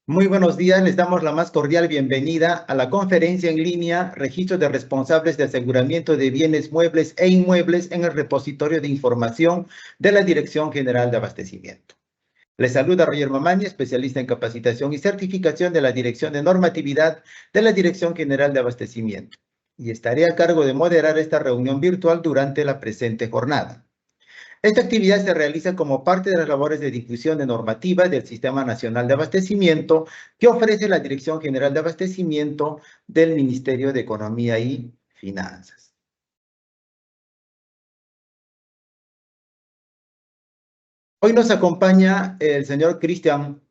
Muy buenos días, les damos la más cordial bienvenida a la conferencia en línea Registro de Responsables de Aseguramiento de Bienes Muebles e Inmuebles en el repositorio de información de la Dirección General de Abastecimiento. Les saluda Roger Mamani, especialista en capacitación y certificación de la Dirección de Normatividad de la Dirección General de Abastecimiento, y estaré a cargo de moderar esta reunión virtual durante la presente jornada. Esta actividad se realiza como parte de las labores de difusión de normativa del Sistema Nacional de Abastecimiento que ofrece la Dirección General de Abastecimiento del Ministerio de Economía y Finanzas. Hoy nos acompaña el señor Cristian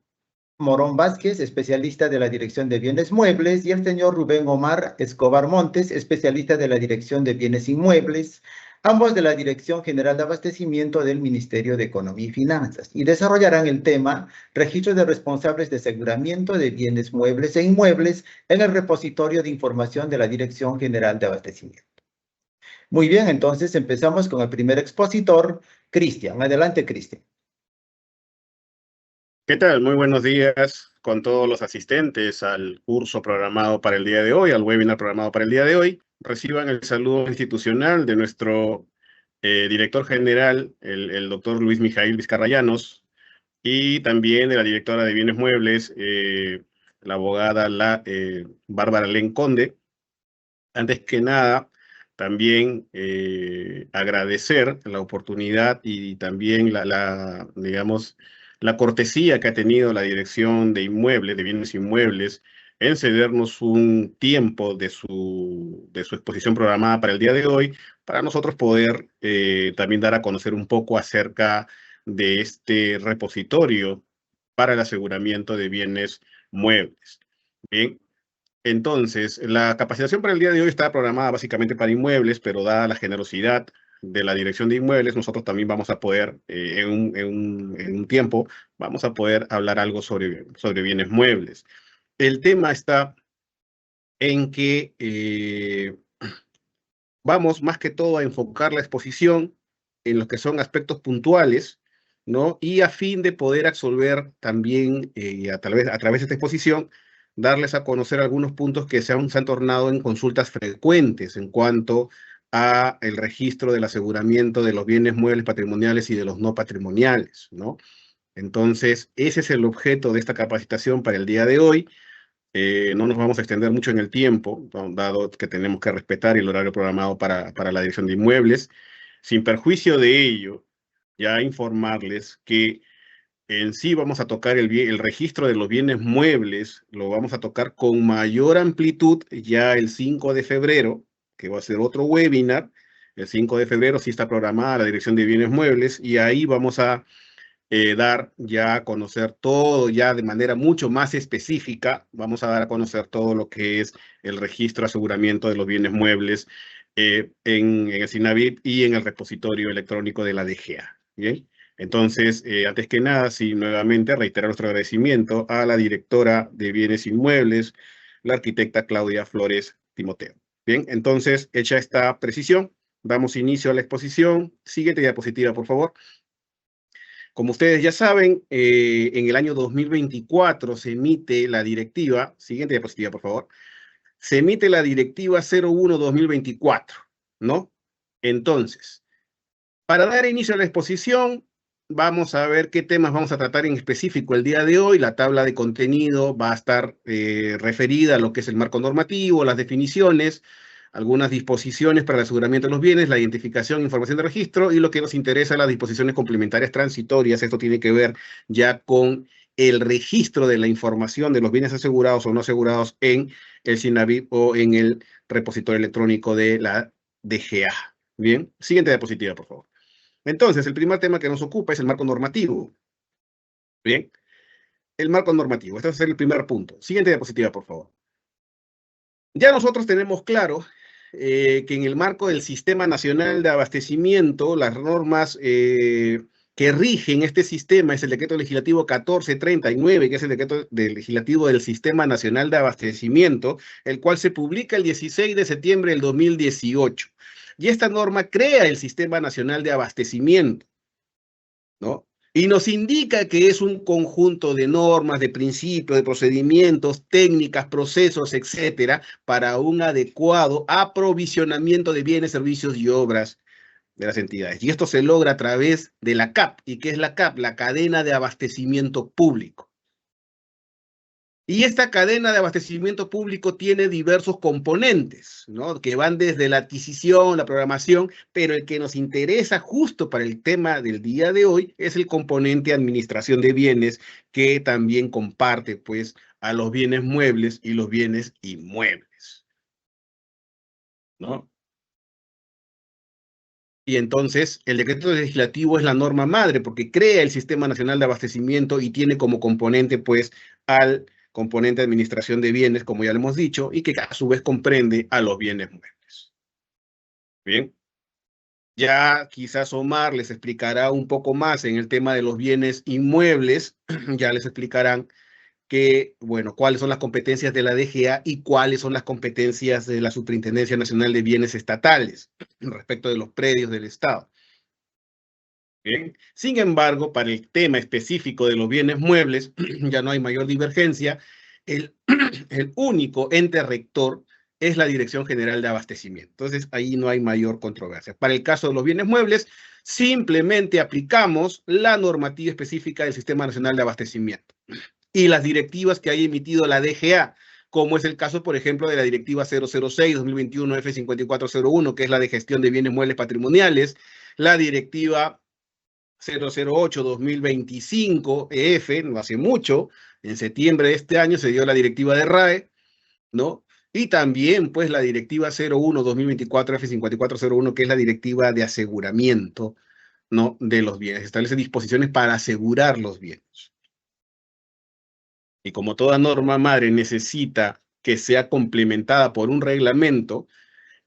Morón Vázquez, especialista de la Dirección de Bienes Muebles, y el señor Rubén Omar Escobar Montes, especialista de la Dirección de Bienes Inmuebles, ambos de la Dirección General de Abastecimiento del Ministerio de Economía y Finanzas, y desarrollarán el tema Registro de Responsables de Aseguramiento de Bienes Muebles e Inmuebles en el repositorio de información de la Dirección General de Abastecimiento. Muy bien, entonces empezamos con el primer expositor, Cristian. Adelante, Cristian. ¿Qué tal? Muy buenos días con todos los asistentes al curso programado para el día de hoy, al webinar programado para el día de hoy. Reciban el saludo institucional de nuestro director general, el doctor Luis Mijail Vizcarrayanos, y también de la directora de Bienes Muebles, la abogada Bárbara Len Conde. Antes que nada, también agradecer la oportunidad y también digamos, la cortesía que ha tenido la Dirección de Inmuebles, de Bienes Inmuebles, en cedernos un tiempo de su exposición programada para el día de hoy, para nosotros poder también dar a conocer un poco acerca de este repositorio para el aseguramiento de bienes muebles. Bien. Entonces, la capacitación para el día de hoy está programada básicamente para inmuebles, pero dada la generosidad de la Dirección de Inmuebles, nosotros también vamos a poder, en un tiempo, vamos a poder hablar algo sobre bienes muebles. El tema está en que vamos más que todo a enfocar la exposición en los que son aspectos puntuales, ¿no? Y a fin de poder absolver también, a través de esta exposición, darles a conocer algunos puntos que se han tornado en consultas frecuentes en cuanto a el registro del aseguramiento de los bienes muebles patrimoniales y de los no patrimoniales, ¿no? Entonces, ese es el objeto de esta capacitación para el día de hoy. No nos vamos a extender mucho en el tiempo, dado que tenemos que respetar el horario programado para la Dirección de Inmuebles. Sin perjuicio de ello, ya informarles que en sí vamos a tocar el registro de los bienes muebles, lo vamos a tocar con mayor amplitud ya el 5 de febrero, que va a ser otro webinar. El 5 de febrero sí está programada la Dirección de Bienes Muebles y ahí vamos a dar ya a conocer todo ya de manera mucho más específica. Vamos a dar a conocer todo lo que es el registro, aseguramiento de los bienes muebles en el SINAVIP y en el repositorio electrónico de la DGA. Bien. Entonces, antes que nada, sí, nuevamente reiterar nuestro agradecimiento a la directora de Bienes Inmuebles, la arquitecta Claudia Flores Timoteo. Bien, entonces, hecha esta precisión, damos inicio a la exposición. Siguiente diapositiva, por favor. Como ustedes ya saben, en el año 2024 se emite la directiva, siguiente diapositiva, por favor, se emite la directiva 01-2024, ¿no? Entonces, para dar inicio a la exposición, vamos a ver qué temas vamos a tratar en específico el día de hoy. La tabla de contenido va a estar referida a lo que es el marco normativo, las definiciones, algunas disposiciones para el aseguramiento de los bienes, la identificación, información de registro y lo que nos interesa, las disposiciones complementarias transitorias. Esto tiene que ver ya con el registro de la información de los bienes asegurados o no asegurados en el SINAVIP o en el repositorio electrónico de la DGA. Bien, siguiente diapositiva, por favor. Entonces, el primer tema que nos ocupa es el marco normativo. Bien, el marco normativo. Este va a ser el primer punto. Siguiente diapositiva, por favor. Ya nosotros tenemos claro que en el marco del Sistema Nacional de Abastecimiento, las normas que rigen este sistema es el Decreto Legislativo 1439, que es el Decreto Legislativo del Sistema Nacional de Abastecimiento, el cual se publica el 16 de septiembre del 2018. Y esta norma crea el Sistema Nacional de Abastecimiento, ¿no? Y nos indica que es un conjunto de normas, de principios, de procedimientos, técnicas, procesos, etcétera, para un adecuado aprovisionamiento de bienes, servicios y obras de las entidades. Y esto se logra a través de la CAP. ¿Y qué es la CAP? La cadena de abastecimiento público. Y esta cadena de abastecimiento público tiene diversos componentes, ¿no? Que van desde la adquisición, la programación, pero el que nos interesa justo para el tema del día de hoy es el componente administración de bienes, que también comparte, pues, a los bienes muebles y los bienes inmuebles, ¿no? Y entonces el decreto legislativo es la norma madre porque crea el Sistema Nacional de Abastecimiento y tiene como componente, pues, al componente de administración de bienes, como ya lo hemos dicho, y que a su vez comprende a los bienes muebles. Bien, ya quizás Omar les explicará un poco más en el tema de los bienes inmuebles, ya les explicarán que, bueno, cuáles son las competencias de la DGA y cuáles son las competencias de la Superintendencia Nacional de Bienes Estatales respecto de los predios del Estado. Bien. Sin embargo, para el tema específico de los bienes muebles, ya no hay mayor divergencia. El, el único ente rector es la Dirección General de Abastecimiento. Entonces, ahí no hay mayor controversia. Para el caso de los bienes muebles, simplemente aplicamos la normativa específica del Sistema Nacional de Abastecimiento y las directivas que haya emitido la DGA, como es el caso, por ejemplo, de la Directiva 006-2021 F5401, que es la de gestión de bienes muebles patrimoniales, la Directiva 008-2025 EF, no hace mucho, en septiembre de este año se dio la directiva de RAE, ¿no? Y también, pues, la directiva 01-2024 F5401, que es la directiva de aseguramiento, ¿no? De los bienes. Establece disposiciones para asegurar los bienes. Y como toda norma madre necesita que sea complementada por un reglamento,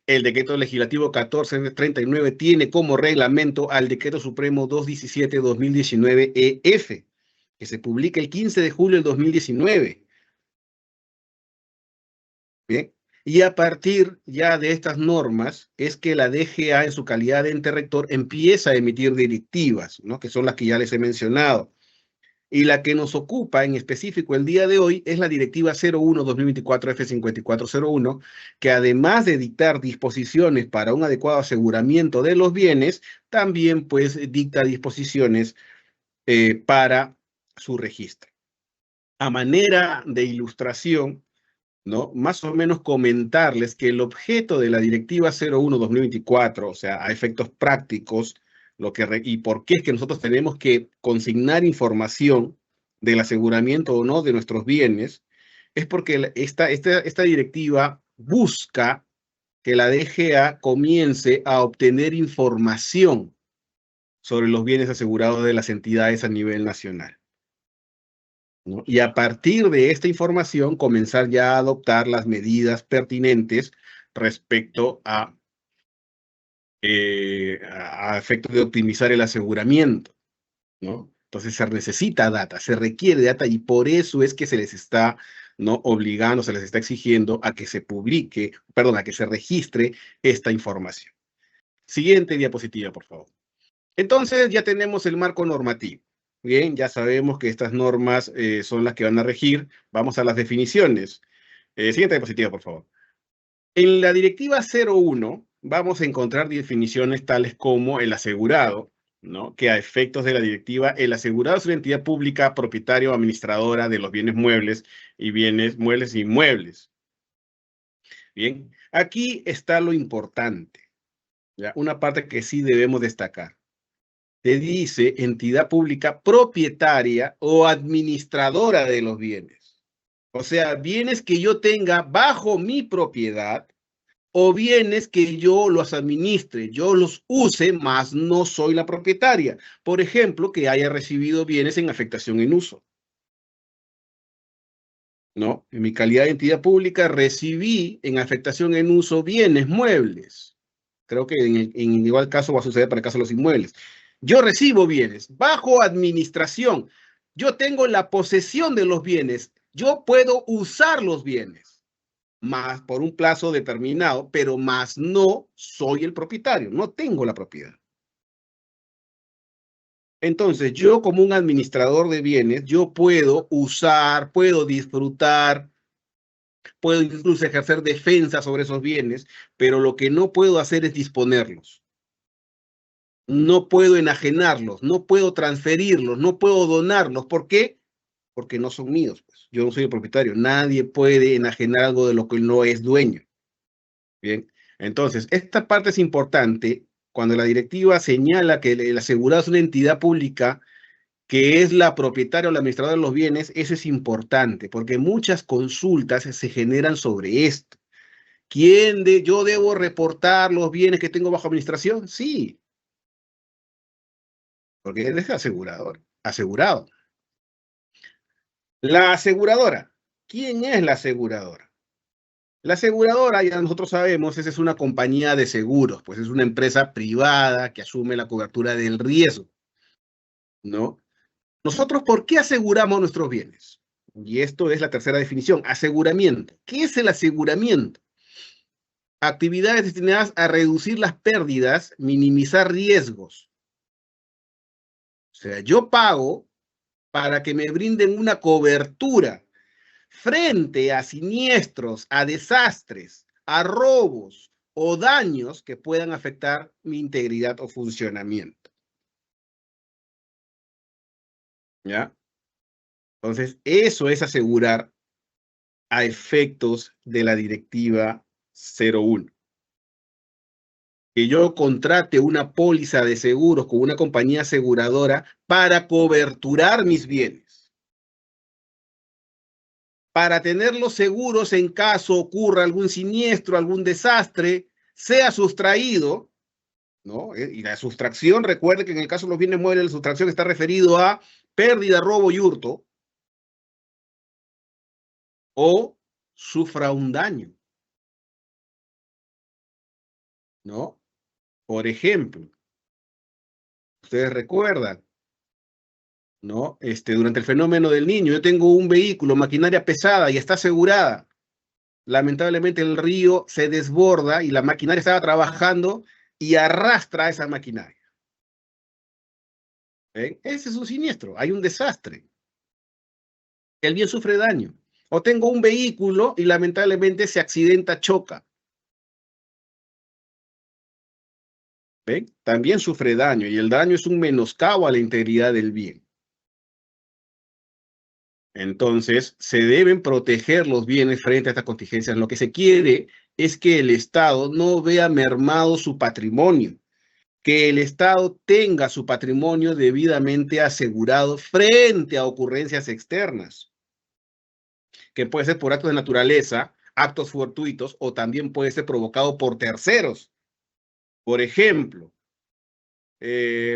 el decreto legislativo 1439 tiene como reglamento al decreto supremo 217-2019 EF, que se publica el 15 de julio del 2019. Bien. Y a partir ya de estas normas es que la DGA en su calidad de ente rector empieza a emitir directivas, ¿no? Que son las que ya les he mencionado. Y la que nos ocupa en específico el día de hoy es la Directiva 01-2024 F5401, que además de dictar disposiciones para un adecuado aseguramiento de los bienes, también pues dicta disposiciones para su registro. A manera de ilustración, ¿no? Más o menos comentarles que el objeto de la Directiva 01-2024, o sea, a efectos prácticos, y por qué es que nosotros tenemos que consignar información del aseguramiento o no de nuestros bienes, es porque esta directiva busca que la DGA comience a obtener información sobre los bienes asegurados de las entidades a nivel nacional, ¿no? Y a partir de esta información comenzar ya a adoptar las medidas pertinentes respecto a efectos de optimizar el aseguramiento, ¿no? Entonces se necesita data, se requiere data y por eso es que se les está, ¿no? Obligando, se les está exigiendo a que se publique, perdón, a que se registre esta información. Siguiente diapositiva, por favor. Entonces ya tenemos el marco normativo. Bien, ya sabemos que estas normas son las que van a regir. Vamos a las definiciones. Siguiente diapositiva, por favor. En la directiva 01 vamos a encontrar definiciones tales como el asegurado, ¿no? Que a efectos de la directiva, el asegurado es una entidad pública propietaria o administradora de los bienes muebles y bienes muebles e inmuebles. Bien, aquí está lo importante, ¿ya? Una parte que sí debemos destacar. Te dice entidad pública propietaria o administradora de los bienes. O sea, bienes que yo tenga bajo mi propiedad o bienes que yo los administre, yo los use, mas no soy la propietaria. Por ejemplo, que haya recibido bienes en afectación en uso, ¿no? En mi calidad de entidad pública recibí en afectación en uso bienes muebles. Creo que en igual caso va a suceder para el caso de los inmuebles. Yo recibo bienes bajo administración. Yo tengo la posesión de los bienes. Yo puedo usar los bienes, más por un plazo determinado, pero más no soy el propietario. No tengo la propiedad. Entonces, yo como un administrador de bienes, yo puedo usar, puedo disfrutar, puedo incluso ejercer defensa sobre esos bienes, pero lo que no puedo hacer es disponerlos. No puedo enajenarlos, no puedo transferirlos, no puedo donarlos. ¿Por qué? Porque no son míos, pues. Yo no soy el propietario. Nadie puede enajenar algo de lo que no es dueño. Bien. Entonces, esta parte es importante cuando la directiva señala que el asegurado es una entidad pública que es la propietaria o la administradora de los bienes. Eso es importante porque muchas consultas se generan sobre esto. ¿Yo debo reportar los bienes que tengo bajo administración? Sí, porque él es asegurador, asegurado. La aseguradora. ¿Quién es la aseguradora? La aseguradora, ya nosotros sabemos, esa es una compañía de seguros, pues es una empresa privada que asume la cobertura del riesgo, ¿no? Nosotros, ¿por qué aseguramos nuestros bienes? Y esto es la tercera definición, aseguramiento. ¿Qué es el aseguramiento? Actividades destinadas a reducir las pérdidas, minimizar riesgos. O sea, yo pago para que me brinden una cobertura frente a siniestros, a desastres, a robos o daños que puedan afectar mi integridad o funcionamiento. ¿Ya? Entonces, eso es asegurar a efectos de la directiva 01. Que yo contrate una póliza de seguros con una compañía aseguradora para coberturar mis bienes, para tenerlos seguros en caso ocurra algún siniestro, algún desastre, sea sustraído, ¿no? Y la sustracción, recuerde que en el caso de los bienes muebles, la sustracción está referido a pérdida, robo y hurto, o sufra un daño, ¿no? Por ejemplo, ustedes recuerdan, ¿no? Durante el fenómeno del Niño, yo tengo un vehículo, maquinaria pesada y está asegurada. Lamentablemente el río se desborda y la maquinaria estaba trabajando y arrastra esa maquinaria. ¿Ven? Ese es un siniestro, hay un desastre. El bien sufre daño. O tengo un vehículo y lamentablemente se accidenta, choca. ¿Ven? También sufre daño y el daño es un menoscabo a la integridad del bien. Entonces, se deben proteger los bienes frente a estas contingencias. Lo que se quiere es que el Estado no vea mermado su patrimonio, que el Estado tenga su patrimonio debidamente asegurado frente a ocurrencias externas, que puede ser por actos de naturaleza, actos fortuitos, o también puede ser provocado por terceros. Por ejemplo,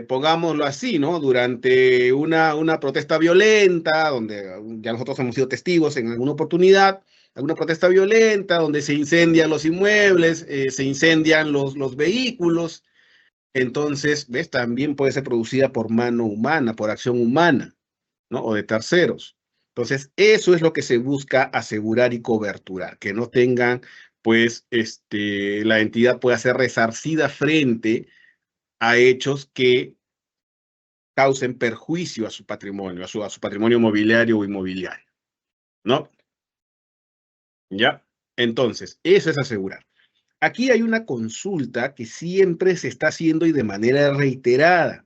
pongámoslo así, ¿no? Durante una protesta violenta, donde ya nosotros hemos sido testigos en alguna oportunidad, alguna protesta violenta, donde se incendian los inmuebles, se incendian los vehículos. Entonces, ¿ves? También puede ser producida por mano humana, por acción humana, ¿no? O de terceros. Entonces, eso es lo que se busca asegurar y coberturar, que no tengan, pues, la entidad pueda ser resarcida frente a hechos que causen perjuicio a su patrimonio, a su patrimonio mobiliario o inmobiliario, ¿no? ¿Ya? Entonces, eso es asegurar. Aquí hay una consulta que siempre se está haciendo y de manera reiterada.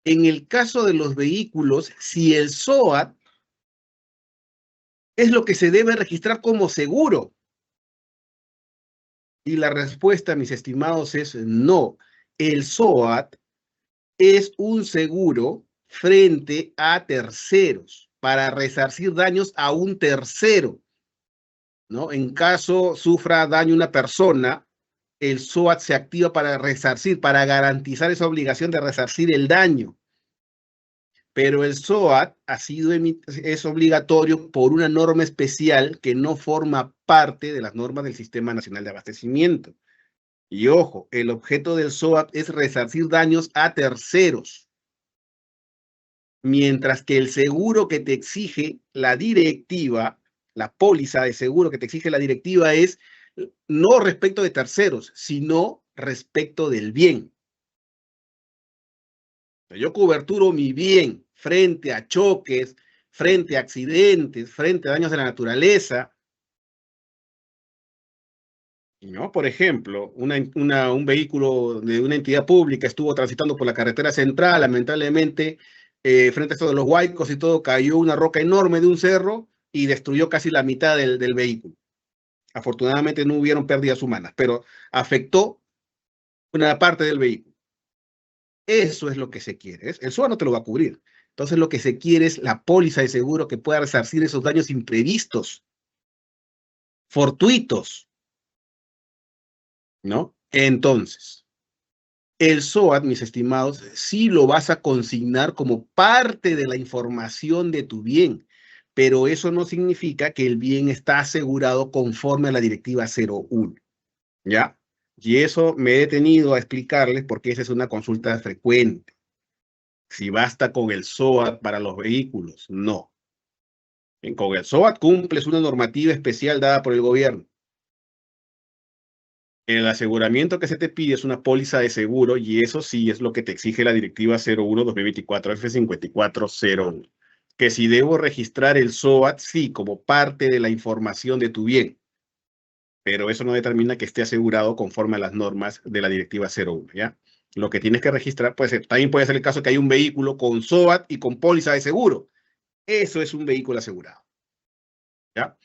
En el caso de los vehículos, si el SOAT es lo que se debe registrar como seguro. Y la respuesta, mis estimados, es no. El SOAT es un seguro frente a terceros para resarcir daños a un tercero, ¿no? En caso sufra daño una persona, el SOAT se activa para resarcir, para garantizar esa obligación de resarcir el daño. Pero el SOAT es obligatorio por una norma especial que no forma parte de las normas del Sistema Nacional de Abastecimiento. Y ojo, el objeto del SOAT es resarcir daños a terceros, mientras que el seguro que te exige la directiva, la póliza de seguro que te exige la directiva es no respecto de terceros, sino respecto del bien. Yo coberturo mi bien frente a choques, frente a accidentes, frente a daños de la naturaleza. ¿No? Por ejemplo, un vehículo de una entidad pública estuvo transitando por la carretera central, lamentablemente, frente a esto de los huaicos y todo, cayó una roca enorme de un cerro y destruyó casi la mitad del vehículo. Afortunadamente no hubieron pérdidas humanas, pero afectó una parte del vehículo. Eso es lo que se quiere. El SOA no te lo va a cubrir. Entonces lo que se quiere es la póliza de seguro que pueda resarcir esos daños imprevistos, fortuitos, ¿no? Entonces, el SOAT, mis estimados, sí lo vas a consignar como parte de la información de tu bien, pero eso no significa que el bien está asegurado conforme a la directiva 01, ¿ya? Y eso me he detenido a explicarles porque esa es una consulta frecuente. Si basta con el SOAT para los vehículos, no. Con el SOAT cumples una normativa especial dada por el gobierno. El aseguramiento que se te pide es una póliza de seguro y eso sí es lo que te exige la directiva 01-2024 F5401. Que si debo registrar el SOAT, sí, como parte de la información de tu bien, pero eso no determina que esté asegurado conforme a las normas de la directiva 01, ¿ya? Lo que tienes que registrar, pues también puede ser el caso que hay un vehículo con SOAT y con póliza de seguro. Eso es un vehículo asegurado, ¿ya?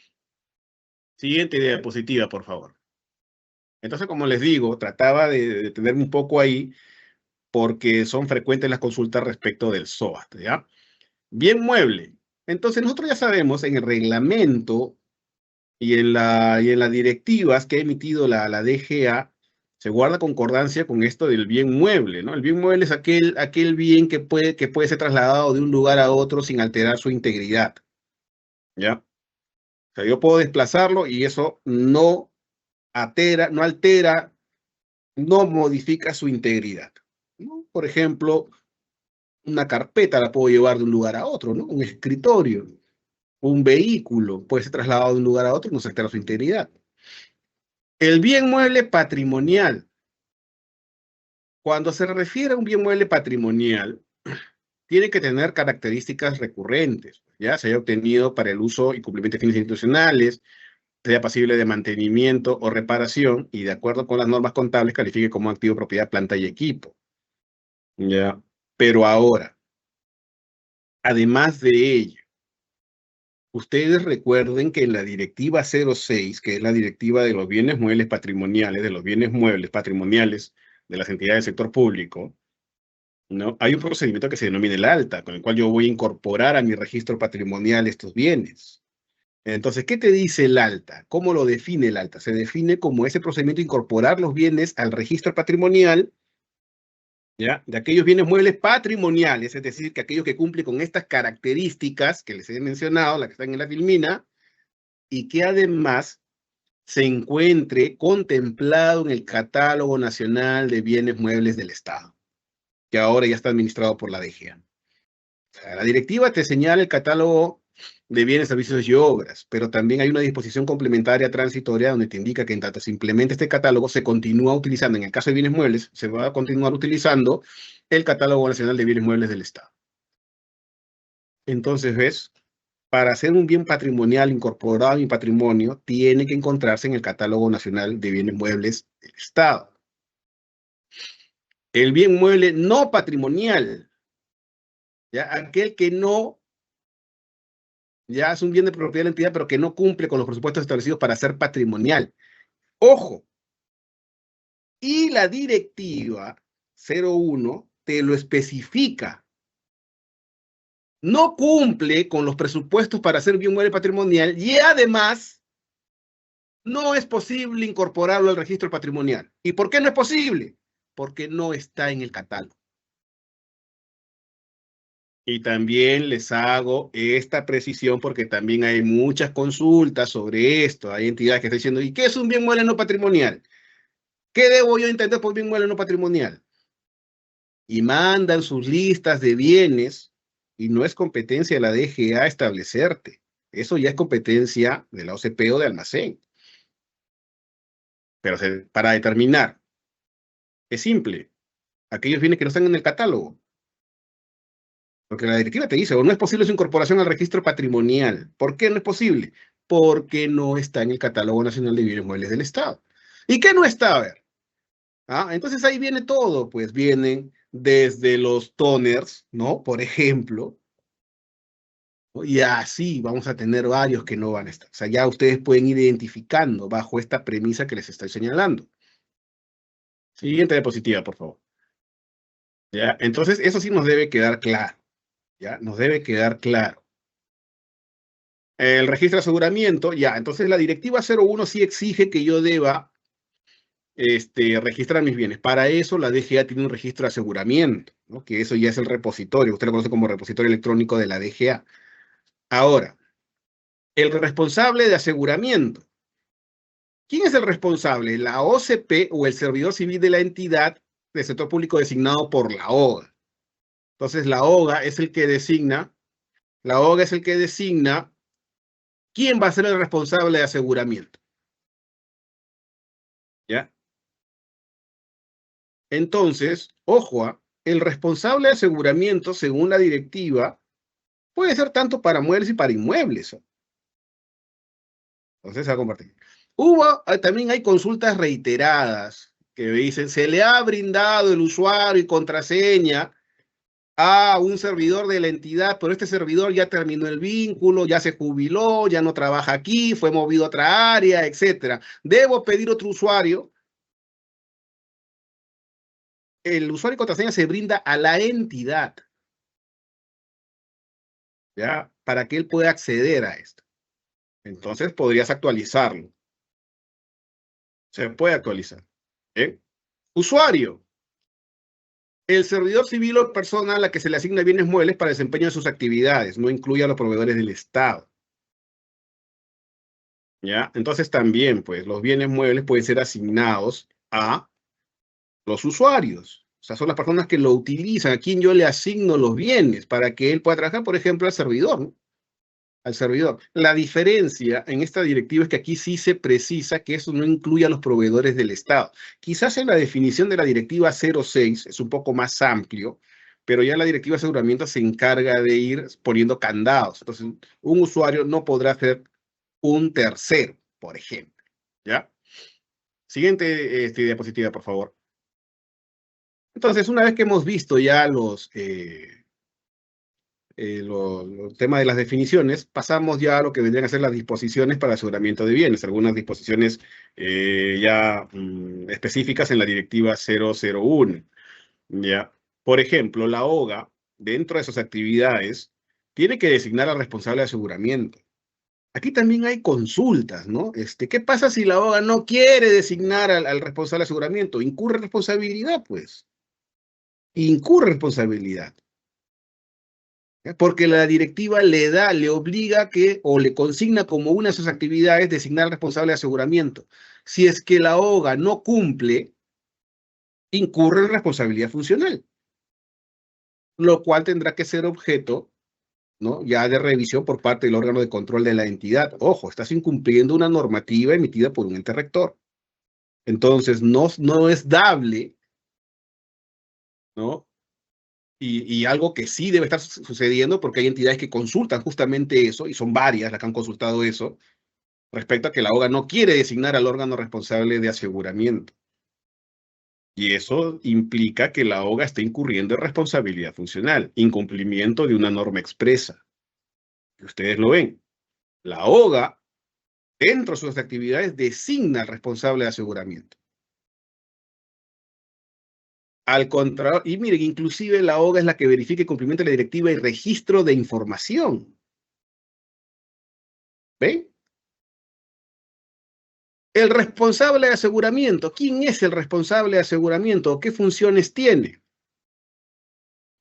Siguiente diapositiva, por favor. Entonces, como les digo, trataba de detenerme un poco ahí porque son frecuentes las consultas respecto del SOAT, ¿ya? Bien mueble. Entonces, nosotros ya sabemos en el reglamento y en las directivas que ha emitido la DGA, se guarda concordancia con esto del bien mueble, ¿no? El bien mueble es aquel bien que puede ser trasladado de un lugar a otro sin alterar su integridad, ¿ya? O sea, yo puedo desplazarlo y eso no altera, no modifica su integridad, ¿no? Por ejemplo, una carpeta la puedo llevar de un lugar a otro, ¿no? Un escritorio, un vehículo puede ser trasladado de un lugar a otro y no se altera su integridad. El bien mueble patrimonial. Cuando se refiere a un bien mueble patrimonial, tiene que tener características recurrentes, ya se haya obtenido para el uso y cumplimiento de fines institucionales, sea pasible de mantenimiento o reparación y de acuerdo con las normas contables califique como activo, propiedad, planta y equipo. Ya. Pero ahora, además de ello, ustedes recuerden que en la directiva 06, que es la directiva de los bienes muebles patrimoniales, de los bienes muebles patrimoniales de las entidades del sector público, ¿no? Hay un procedimiento que se denomina el alta, con el cual yo voy a incorporar a mi registro patrimonial estos bienes. Entonces, ¿qué te dice el alta? ¿Cómo lo define el alta? Se define como ese procedimiento de incorporar los bienes al registro patrimonial, ¿ya? De aquellos bienes muebles patrimoniales, es decir, que aquellos que cumplen con estas características que les he mencionado, las que están en la filmina, y que además se encuentre contemplado en el Catálogo Nacional de Bienes Muebles del Estado, que ahora ya está administrado por la DGA. O sea, la directiva te señala el catálogo de bienes, servicios y obras, pero también hay una disposición complementaria transitoria donde te indica que en tanto se implementa este catálogo, se continúa utilizando, en el caso de bienes muebles, se va a continuar utilizando el Catálogo Nacional de Bienes Muebles del Estado. Entonces, ¿ves? Para hacer un bien patrimonial incorporado a mi patrimonio, tiene que encontrarse en el Catálogo Nacional de Bienes Muebles del Estado. El bien mueble no patrimonial, ¿ya? Aquel que no, ya es un bien de propiedad de la entidad, pero que no cumple con los presupuestos establecidos para ser patrimonial. Ojo, y la directiva 01 te lo especifica. No cumple con los presupuestos para hacer bien mueble patrimonial y además no es posible incorporarlo al registro patrimonial. ¿Y por qué no es posible? Porque no está en el catálogo. Y también les hago esta precisión porque también hay muchas consultas sobre esto. Hay entidades que están diciendo, ¿y qué es un bien mueble no patrimonial? ¿Qué debo yo entender por bien mueble no patrimonial? Y mandan sus listas de bienes y no es competencia de la DGA establecerte. Eso ya es competencia de la OCP o de almacén. Pero para determinar, es simple. Aquellos bienes que no están en el catálogo, Porque la directiva te dice, o no es posible su incorporación al registro patrimonial. ¿Por qué no es posible? Porque no está en el Catálogo Nacional de Bienes Muebles del Estado. ¿Y qué no está? A ver. Entonces ahí viene todo, pues vienen desde los toners, ¿no? Por ejemplo, ¿no? Y así vamos a tener varios que no van a estar. O sea, ya ustedes pueden ir identificando bajo esta premisa que les estoy señalando. Siguiente diapositiva, por favor. ¿Ya? Entonces, eso sí nos debe quedar claro. ¿Ya? Nos debe quedar claro. El registro de aseguramiento, ya. Entonces, la directiva 01 sí exige que yo deba registrar mis bienes. Para eso, la DGA tiene un registro de aseguramiento, ¿no? Que eso ya es el repositorio. Usted lo conoce como repositorio electrónico de la DGA. Ahora, el responsable de aseguramiento. ¿Quién es el responsable? ¿La OCP o el servidor civil de la entidad de sector público designado por la OGA? Entonces, la OGA es el que designa quién va a ser el responsable de aseguramiento. ¿Ya? Entonces, ojo, el responsable de aseguramiento, según la directiva, puede ser tanto para muebles y para inmuebles. Entonces, se va a compartir. También hay consultas reiteradas que dicen, se le ha brindado el usuario y contraseña a un servidor de la entidad, pero este servidor ya terminó el vínculo, ya se jubiló, ya no trabaja aquí, fue movido a otra área, etc. ¿Debo pedir otro usuario? El usuario y contraseña se brinda a la entidad, ¿ya? Para que él pueda acceder a esto. Entonces podrías actualizarlo. Se puede actualizar. ¿Bien? Usuario. El servidor civil o persona a la que se le asigna bienes muebles para desempeño de sus actividades, no incluye a los proveedores del Estado. ¿Ya? Entonces también, pues, los bienes muebles pueden ser asignados a los usuarios. O sea, son las personas que lo utilizan, a quien yo le asigno los bienes para que él pueda trabajar, por ejemplo, al servidor, ¿no? Al servidor. La diferencia en esta directiva es que aquí sí se precisa que eso no incluye a los proveedores del Estado. Quizás en la definición de la directiva 06 es un poco más amplio, pero ya la directiva de aseguramiento se encarga de ir poniendo candados. Entonces, un usuario no podrá ser un tercero, por ejemplo. ¿Ya? Siguiente diapositiva, por favor. Entonces, una vez que hemos visto ya los temas de las definiciones, pasamos ya a lo que vendrían a ser las disposiciones para aseguramiento de bienes, algunas disposiciones específicas en la directiva 001. ¿Ya? Por ejemplo, la OGA, dentro de sus actividades, tiene que designar al responsable de aseguramiento. Aquí también hay consultas, ¿no? ¿Qué pasa si la OGA no quiere designar al responsable de aseguramiento? Incurre responsabilidad, pues. Incurre responsabilidad. Porque la directiva le obliga o le consigna como una de sus actividades designar al responsable de aseguramiento. Si es que la OGA no cumple, incurre en responsabilidad funcional, lo cual tendrá que ser objeto, ¿no?, ya de revisión por parte del órgano de control de la entidad. Ojo, estás incumpliendo una normativa emitida por un ente rector. Entonces, no es dable, ¿no? Y algo que sí debe estar sucediendo, porque hay entidades que consultan justamente eso, y son varias las que han consultado eso, respecto a que la OGA no quiere designar al órgano responsable de aseguramiento. Y eso implica que la OGA está incurriendo en responsabilidad funcional, incumplimiento de una norma expresa. Y ustedes lo ven. La OGA, dentro de sus actividades, designa al responsable de aseguramiento. Al contrario, y miren, inclusive la OGA es la que verifica el cumplimiento de la directiva y registro de información. ¿Ven? El responsable de aseguramiento. ¿Quién es el responsable de aseguramiento? ¿Qué funciones tiene?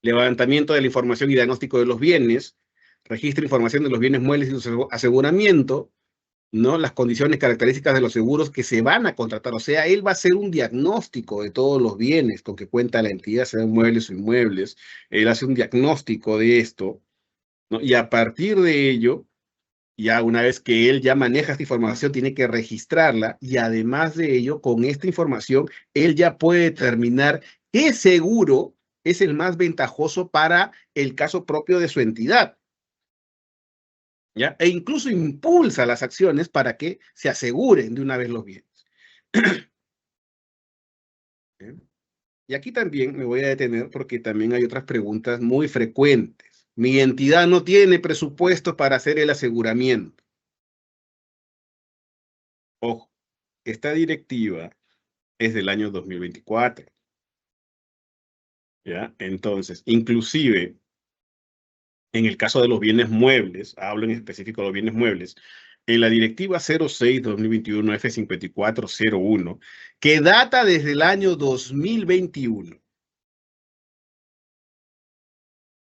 Levantamiento de la información y diagnóstico de los bienes, registro de información de los bienes muebles y su aseguramiento, ¿no? Las condiciones características de los seguros que se van a contratar. O sea, él va a hacer un diagnóstico de todos los bienes con que cuenta la entidad, sean muebles o inmuebles. Él hace un diagnóstico de esto, ¿no? Y a partir de ello, ya una vez que él ya maneja esta información, tiene que registrarla, y además de ello, con esta información, él ya puede determinar qué seguro es el más ventajoso para el caso propio de su entidad. ¿Ya? E incluso impulsa las acciones para que se aseguren de una vez los bienes. Y aquí también me voy a detener porque también hay otras preguntas muy frecuentes. Mi entidad no tiene presupuesto para hacer el aseguramiento. Ojo, esta directiva es del año 2024. ¿Ya? Entonces, inclusive, en el caso de los bienes muebles, hablo en específico de los bienes muebles, en la directiva 06-2021 F5401, que data desde el año 2021.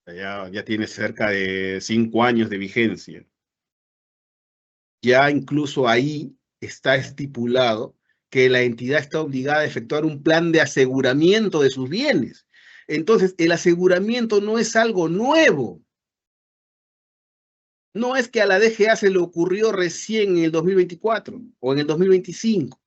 Ya tiene cerca de 5 años de vigencia. Ya incluso ahí está estipulado que la entidad está obligada a efectuar un plan de aseguramiento de sus bienes. Entonces, el aseguramiento no es algo nuevo. No es que a la DGA se le ocurrió recién en el 2024 o en el 2025.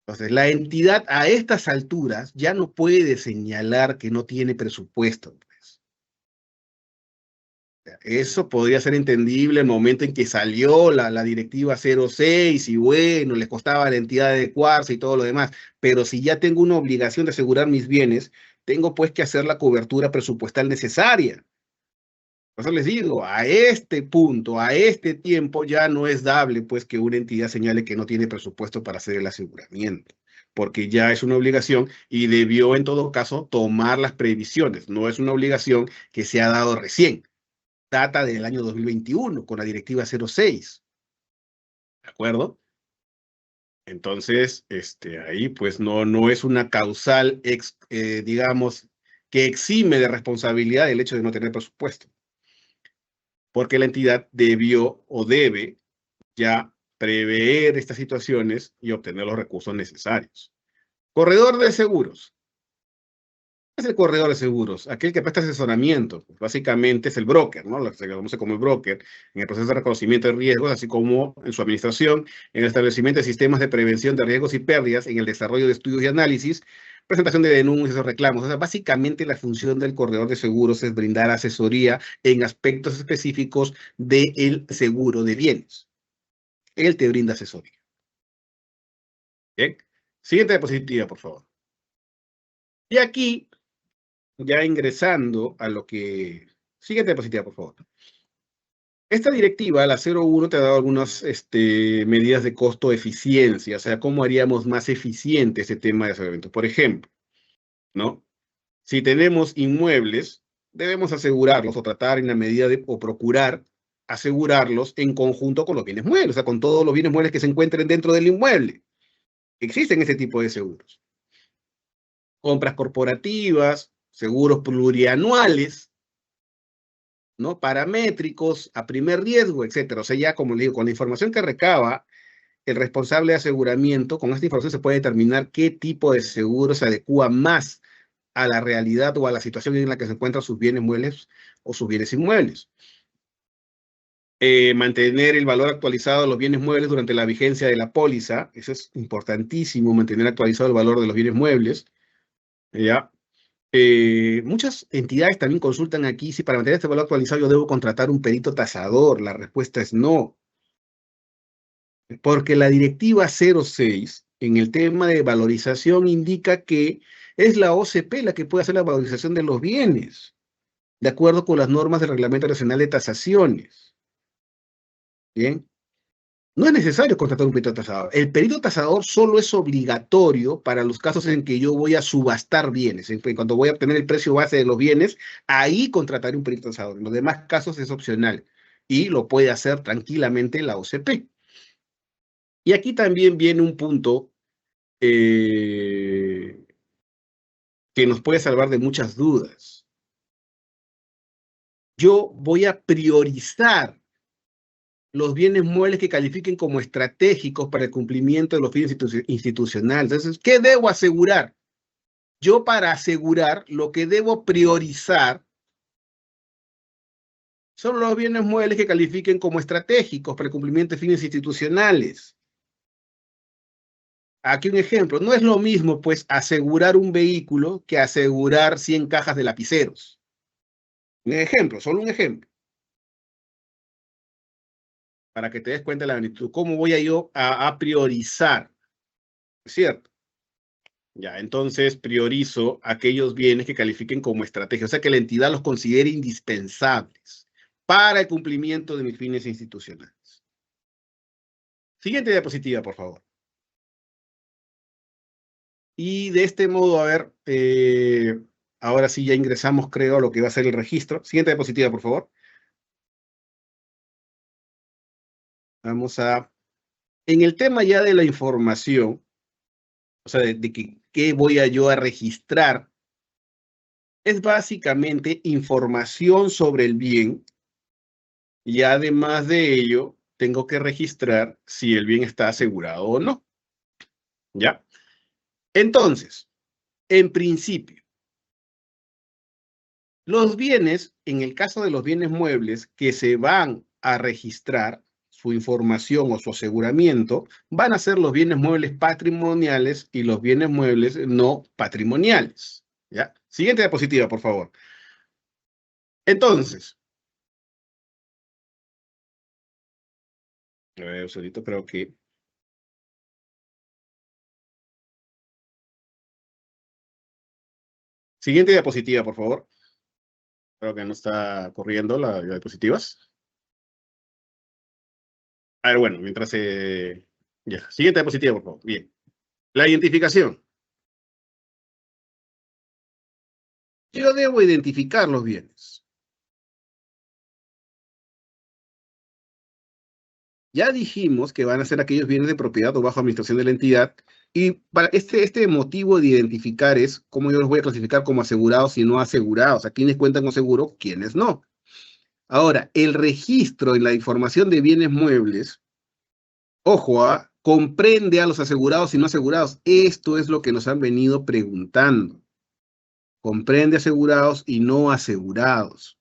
Entonces, la entidad a estas alturas ya no puede señalar que no tiene presupuesto. Pues. Eso podría ser entendible el momento en que salió la directiva 06 y bueno, les costaba a la entidad adecuarse y todo lo demás. Pero si ya tengo una obligación de asegurar mis bienes, tengo pues que hacer la cobertura presupuestal necesaria. Por eso les digo, a este punto, a este tiempo, ya no es dable pues que una entidad señale que no tiene presupuesto para hacer el aseguramiento, porque ya es una obligación y debió en todo caso tomar las previsiones. No es una obligación que se ha dado recién. Data del año 2021 con la directiva 06. ¿De acuerdo? Entonces, ahí pues no es una causal, digamos, que exime de responsabilidad el hecho de no tener presupuesto. Porque la entidad debió o debe ya prever estas situaciones y obtener los recursos necesarios. Corredor de seguros. ¿Qué es el corredor de seguros? Aquel que presta asesoramiento. Básicamente es el broker, ¿no? Lo que se conoce como el broker en el proceso de reconocimiento de riesgos, así como en su administración, en el establecimiento de sistemas de prevención de riesgos y pérdidas, en el desarrollo de estudios y análisis, presentación de denuncias o reclamos. O sea, básicamente la función del corredor de seguros es brindar asesoría en aspectos específicos del seguro de bienes. Él te brinda asesoría. Bien. Siguiente diapositiva, por favor. Y aquí, ya ingresando a lo que... Siguiente diapositiva, por favor. Esta directiva, la 01, te ha dado algunas medidas de costo-eficiencia, o sea, cómo haríamos más eficiente ese tema de aseguramiento. Por ejemplo, ¿no? Si tenemos inmuebles, debemos asegurarlos o tratar en la medida de, o procurar asegurarlos en conjunto con los bienes muebles, o sea, con todos los bienes muebles que se encuentren dentro del inmueble. Existen ese tipo de seguros. Compras corporativas, seguros plurianuales, ¿no? Paramétricos, a primer riesgo, etcétera. O sea, ya como le digo, con la información que recaba el responsable de aseguramiento, con esta información se puede determinar qué tipo de seguro se adecua más a la realidad o a la situación en la que se encuentran sus bienes muebles o sus bienes inmuebles. Mantener el valor actualizado de los bienes muebles durante la vigencia de la póliza, eso es importantísimo, mantener actualizado el valor de los bienes muebles, ¿ya? Muchas entidades también consultan aquí si para mantener este valor actualizado yo debo contratar un perito tasador. La respuesta es no. Porque la directiva 06 en el tema de valorización indica que es la OCP la que puede hacer la valorización de los bienes, de acuerdo con las normas del Reglamento Nacional de Tasaciones. Bien. No es necesario contratar un perito tasador. El perito tasador solo es obligatorio para los casos en que yo voy a subastar bienes. Cuando voy a obtener el precio base de los bienes, ahí contrataré un perito tasador. En los demás casos es opcional y lo puede hacer tranquilamente la OCP. Y aquí también viene un punto que nos puede salvar de muchas dudas. Yo voy a priorizar los bienes muebles que califiquen como estratégicos para el cumplimiento de los fines institucionales. Entonces, ¿qué debo asegurar? Yo para asegurar lo que debo priorizar son los bienes muebles que califiquen como estratégicos para el cumplimiento de fines institucionales. Aquí un ejemplo. No es lo mismo, pues, asegurar un vehículo que asegurar 100 cajas de lapiceros. Un ejemplo, solo un ejemplo. Para que te des cuenta de la magnitud. ¿Cómo voy yo a priorizar? ¿Cierto? Ya, entonces priorizo aquellos bienes que califiquen como estrategia, o sea, que la entidad los considere indispensables para el cumplimiento de mis fines institucionales. Siguiente diapositiva, por favor. Y de este modo, a ver, ahora sí ya ingresamos, creo, a lo que va a ser el registro. Siguiente diapositiva, por favor. Vamos a... En el tema ya de la información, o sea, de qué voy yo a registrar, es básicamente información sobre el bien y además de ello, tengo que registrar si el bien está asegurado o no. ¿Ya? Entonces, en principio, los bienes, en el caso de los bienes muebles que se van a registrar, su información o su aseguramiento, van a ser los bienes muebles patrimoniales y los bienes muebles no patrimoniales. ¿Ya? Siguiente diapositiva, por favor. Entonces, a ver, un segundito, creo que... Siguiente diapositiva, por favor. Creo que no está corriendo las diapositivas. A ver, bueno, mientras se... Ya, siguiente diapositiva, por favor. Bien. La identificación. Yo debo identificar los bienes. Ya dijimos que van a ser aquellos bienes de propiedad o bajo administración de la entidad. Y para este motivo de identificar es cómo yo los voy a clasificar como asegurados y no asegurados. A quienes cuentan con seguro, quienes no. Ahora, el registro en la información de bienes muebles, ojo, comprende a los asegurados y no asegurados. Esto es lo que nos han venido preguntando. Comprende asegurados y no asegurados.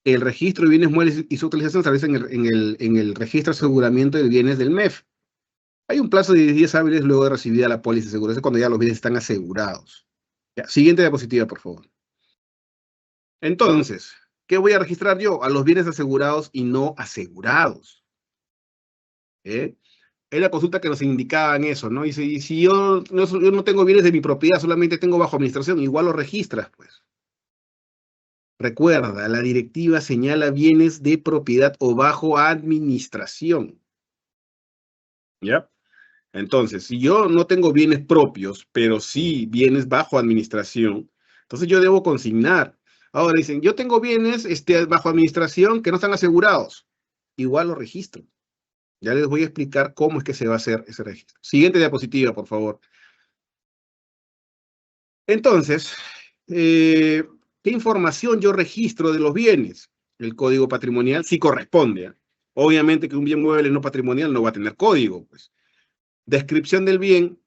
El registro de bienes muebles y su utilización se realiza en el registro de aseguramiento de bienes del MEF. Hay un plazo de 10 hábiles luego de recibida la póliza de seguro. Eso es cuando ya los bienes están asegurados. Ya, siguiente diapositiva, por favor. Entonces, ¿qué voy a registrar yo? A los bienes asegurados y no asegurados. Es la consulta que nos indicaban eso, ¿no? Y si yo no tengo bienes de mi propiedad, solamente tengo bajo administración, igual lo registras, pues. Recuerda, la directiva señala bienes de propiedad o bajo administración. ¿Ya? Entonces, si yo no tengo bienes propios, pero sí bienes bajo administración, entonces yo debo consignar. Ahora dicen, yo tengo bienes bajo administración que no están asegurados. Igual lo registro. Ya les voy a explicar cómo es que se va a hacer ese registro. Siguiente diapositiva, por favor. Entonces, ¿qué información yo registro de los bienes? El código patrimonial sí corresponde. Obviamente que un bien mueble no patrimonial no va a tener código, pues. Descripción del bien,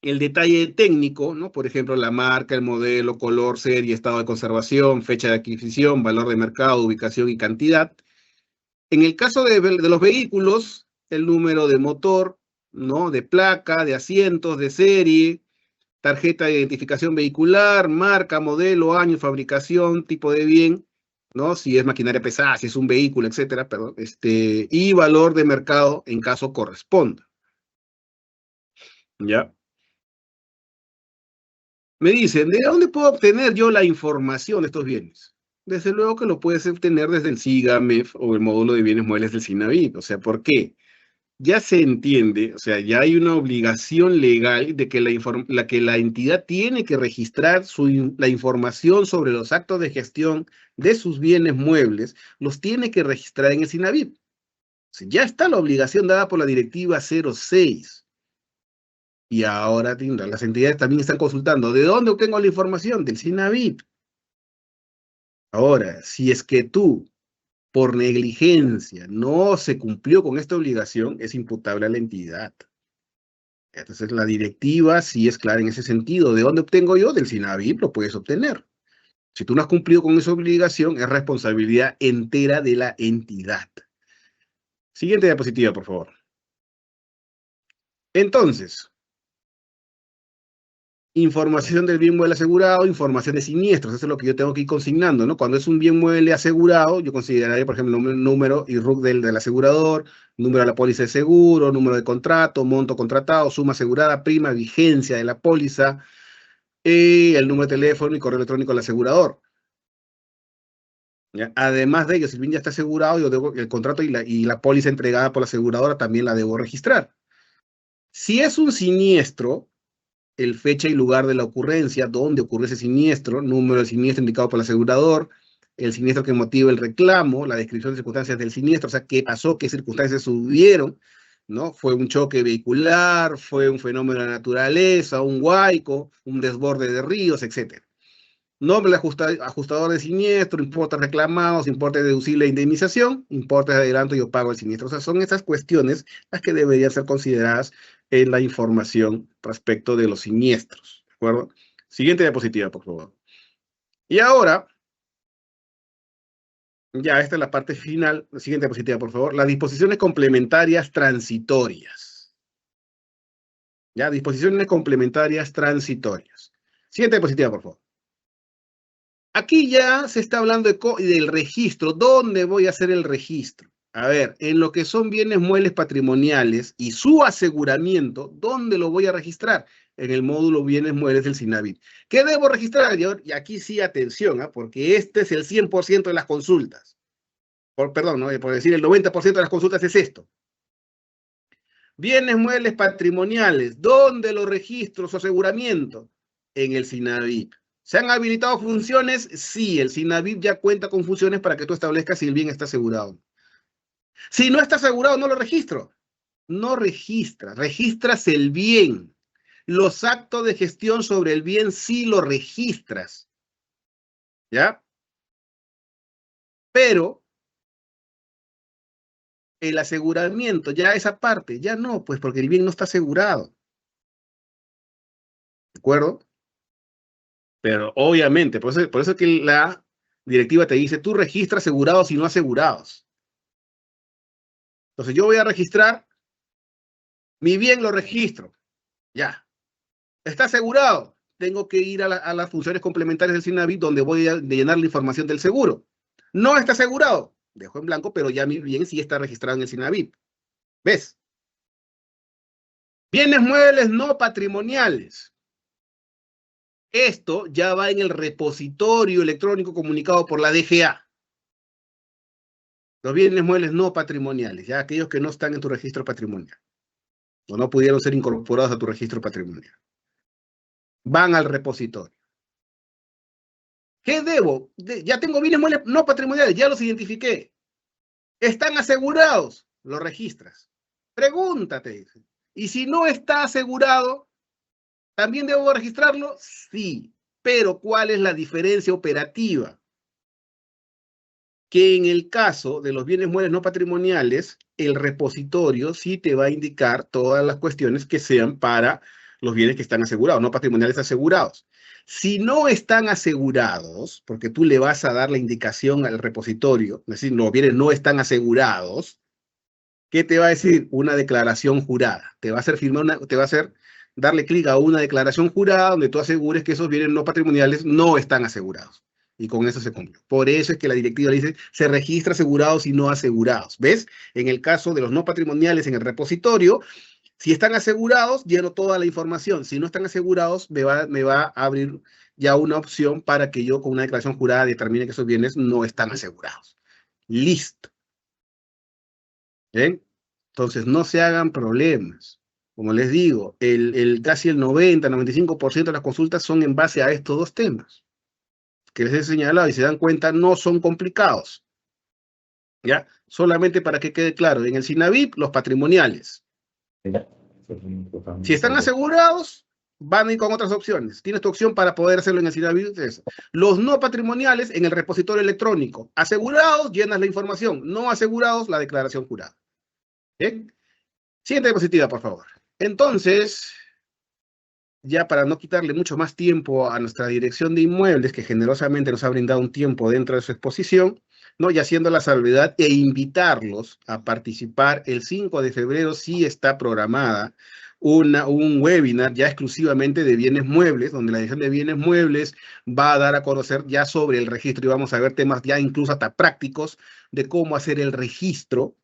el detalle técnico, ¿no? Por ejemplo, la marca, el modelo, color, serie, estado de conservación, fecha de adquisición, valor de mercado, ubicación y cantidad. En el caso de los vehículos, el número de motor, ¿no? De placa, de asientos, de serie, tarjeta de identificación vehicular, marca, modelo, año, fabricación, tipo de bien, ¿no? Si es maquinaria pesada, si es un vehículo, etcétera, perdón, y valor de mercado en caso corresponda. ¿Ya? Me dicen, ¿de dónde puedo obtener yo la información de estos bienes? Desde luego que lo puedes obtener desde el SIGA-MEF o el módulo de bienes muebles del SINAVIP. O sea, ¿por qué? Ya se entiende, o sea, ya hay una obligación legal de que la entidad tiene que registrar la información sobre los actos de gestión de sus bienes muebles, los tiene que registrar en el SINAVIP. O sea, ya está la obligación dada por la directiva 06. Y ahora las entidades también están consultando. ¿De dónde obtengo la información? Del SINAVIP. Ahora, si es que tú, por negligencia, no se cumplió con esta obligación, es imputable a la entidad. Entonces, la directiva sí es clara en ese sentido. ¿De dónde obtengo yo? Del SINAVIP lo puedes obtener. Si tú no has cumplido con esa obligación, es responsabilidad entera de la entidad. Siguiente diapositiva, por favor. Entonces, información del bien mueble asegurado, información de siniestros, eso es lo que yo tengo que ir consignando, ¿no? Cuando es un bien mueble asegurado, yo consideraría, por ejemplo, el número y RUC del asegurador, número de la póliza de seguro, número de contrato, monto contratado, suma asegurada, prima, vigencia de la póliza, el número de teléfono y correo electrónico del asegurador. ¿Ya? Además de ello, si el bien ya está asegurado, yo debo el contrato y la póliza entregada por la aseguradora también la debo registrar. Si es un siniestro, el fecha y lugar de la ocurrencia, dónde ocurre ese siniestro, número del siniestro indicado por el asegurador, el siniestro que motiva el reclamo, la descripción de circunstancias del siniestro, o sea, qué pasó, qué circunstancias sucedieron, ¿no? Fue un choque vehicular, fue un fenómeno de la naturaleza, un huaico, un desborde de ríos, etc. Nombre del ajustador de siniestro, importes reclamados, importe deducible de indemnización, importes de adelanto y yo pago el siniestro. O sea, son esas cuestiones las que deberían ser consideradas en la información respecto de los siniestros. ¿De acuerdo? Siguiente diapositiva, por favor. Y ahora, ya esta es la parte final. La siguiente diapositiva, por favor. Las disposiciones complementarias transitorias. Ya, disposiciones complementarias transitorias. Siguiente diapositiva, por favor. Aquí ya se está hablando del registro. ¿Dónde voy a hacer el registro? A ver, en lo que son bienes muebles patrimoniales y su aseguramiento, ¿dónde lo voy a registrar? En el módulo bienes muebles del SINAVIT. ¿Qué debo registrar? Y aquí sí, atención, porque este es el 100% de las consultas. Perdón, ¿no? Por decir el 90% de las consultas es esto. Bienes muebles patrimoniales, ¿dónde lo registro su aseguramiento? En el SINAVIT. ¿Se han habilitado funciones? Sí, el SINAVIT ya cuenta con funciones para que tú establezcas si el bien está asegurado. Si no está asegurado, no lo registro. No registras, registras el bien. Los actos de gestión sobre el bien sí lo registras. ¿Ya? Pero el aseguramiento, ya esa parte, ya no, pues porque el bien no está asegurado. ¿De acuerdo? Pero obviamente, por eso que la directiva te dice, tú registra asegurados y no asegurados. Entonces yo voy a registrar, mi bien lo registro, ya. ¿Está asegurado? Tengo que ir a las funciones complementarias del SINAVIT donde voy a llenar la información del seguro. No está asegurado, dejo en blanco, pero ya mi bien sí está registrado en el SINAVIT. ¿Ves? Bienes muebles no patrimoniales. Esto ya va en el repositorio electrónico comunicado por la DGA. Los bienes muebles no patrimoniales, ya aquellos que no están en tu registro patrimonial o no pudieron ser incorporados a tu registro patrimonial. Van al repositorio. ¿Qué debo? Ya tengo bienes muebles no patrimoniales, ya los identifiqué. ¿Están asegurados? Los registras. Pregúntate. ¿Y si no está asegurado, también debo registrarlo? Sí. Pero ¿cuál es la diferencia operativa? Que en el caso de los bienes muebles no patrimoniales, el repositorio sí te va a indicar todas las cuestiones que sean para los bienes que están asegurados, no patrimoniales asegurados. Si no están asegurados, porque tú le vas a dar la indicación al repositorio, es decir, los bienes no están asegurados, ¿qué te va a decir? Una declaración jurada. Te va a hacer te va a hacer darle clic a una declaración jurada donde tú asegures que esos bienes no patrimoniales no están asegurados. Y con eso se cumple. Por eso es que la directiva dice, se registra asegurados y no asegurados. ¿Ves? En el caso de los no patrimoniales en el repositorio, si están asegurados, lleno toda la información. Si no están asegurados, me va a abrir ya una opción para que yo con una declaración jurada determine que esos bienes no están asegurados. Listo. ¿Bien? Entonces, no se hagan problemas. Como les digo, casi el 90-95% de las consultas son en base a estos dos temas que les he señalado y se dan cuenta, no son complicados. ¿Ya? Solamente para que quede claro, en el SINAVIT, los patrimoniales. Si están asegurados, van a ir con otras opciones. Tienes tu opción para poder hacerlo en el SINAVIT. Los no patrimoniales en el repositorio electrónico. Asegurados, llenas la información. No asegurados, la declaración jurada. ¿Bien? Siguiente diapositiva, por favor. Entonces, ya para no quitarle mucho más tiempo a nuestra dirección de inmuebles, que generosamente nos ha brindado un tiempo dentro de su exposición, ¿no? Y haciendo la salvedad e invitarlos a participar el 5 de febrero, sí está programada un webinar ya exclusivamente de bienes muebles, donde la Dirección de Bienes Muebles va a dar a conocer ya sobre el registro y vamos a ver temas ya incluso hasta prácticos de cómo hacer el registro,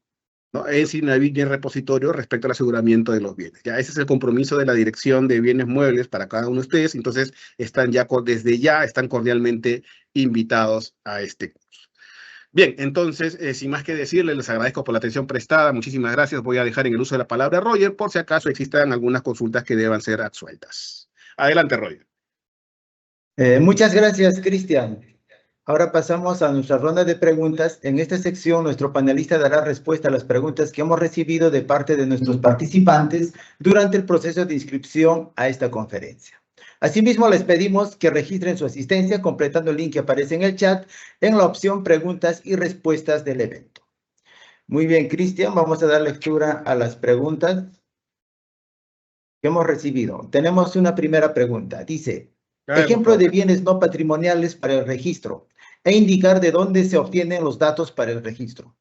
¿no?, en Sinavit y en repositorio respecto al aseguramiento de los bienes. Ya ese es el compromiso de la Dirección de Bienes Muebles para cada uno de ustedes, entonces están ya desde ya están cordialmente invitados a este curso. Bien, entonces, sin más que decirles, les agradezco por la atención prestada, muchísimas gracias. Voy a dejar en el uso de la palabra a Roger, por si acaso existan algunas consultas que deban ser absueltas. Adelante, Roger. Muchas gracias, Cristian. Ahora pasamos a nuestra ronda de preguntas. En esta sección, nuestro panelista dará respuesta a las preguntas que hemos recibido de parte de nuestros participantes durante el proceso de inscripción a esta conferencia. Asimismo, les pedimos que registren su asistencia completando el link que aparece en el chat en la opción preguntas y respuestas del evento. Muy bien, Cristian, vamos a dar lectura a las preguntas que hemos recibido. Tenemos una primera pregunta. Dice, ejemplo de bienes no patrimoniales para el registro e indicar de dónde se obtienen los datos para el registro.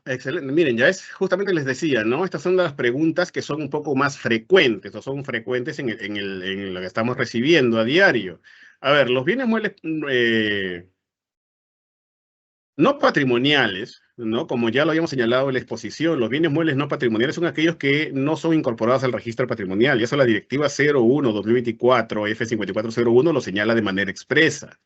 Excelente. Miren, ya es justamente les decía, ¿no? Estas son las preguntas que son un poco más frecuentes o son frecuentes en lo que estamos recibiendo a diario. A ver, los bienes muebles no patrimoniales, ¿no?, como ya lo habíamos señalado en la exposición, los bienes muebles no patrimoniales son aquellos que no son incorporados al registro patrimonial. Y eso la Directiva 01/2024, F5401, lo señala de manera expresa.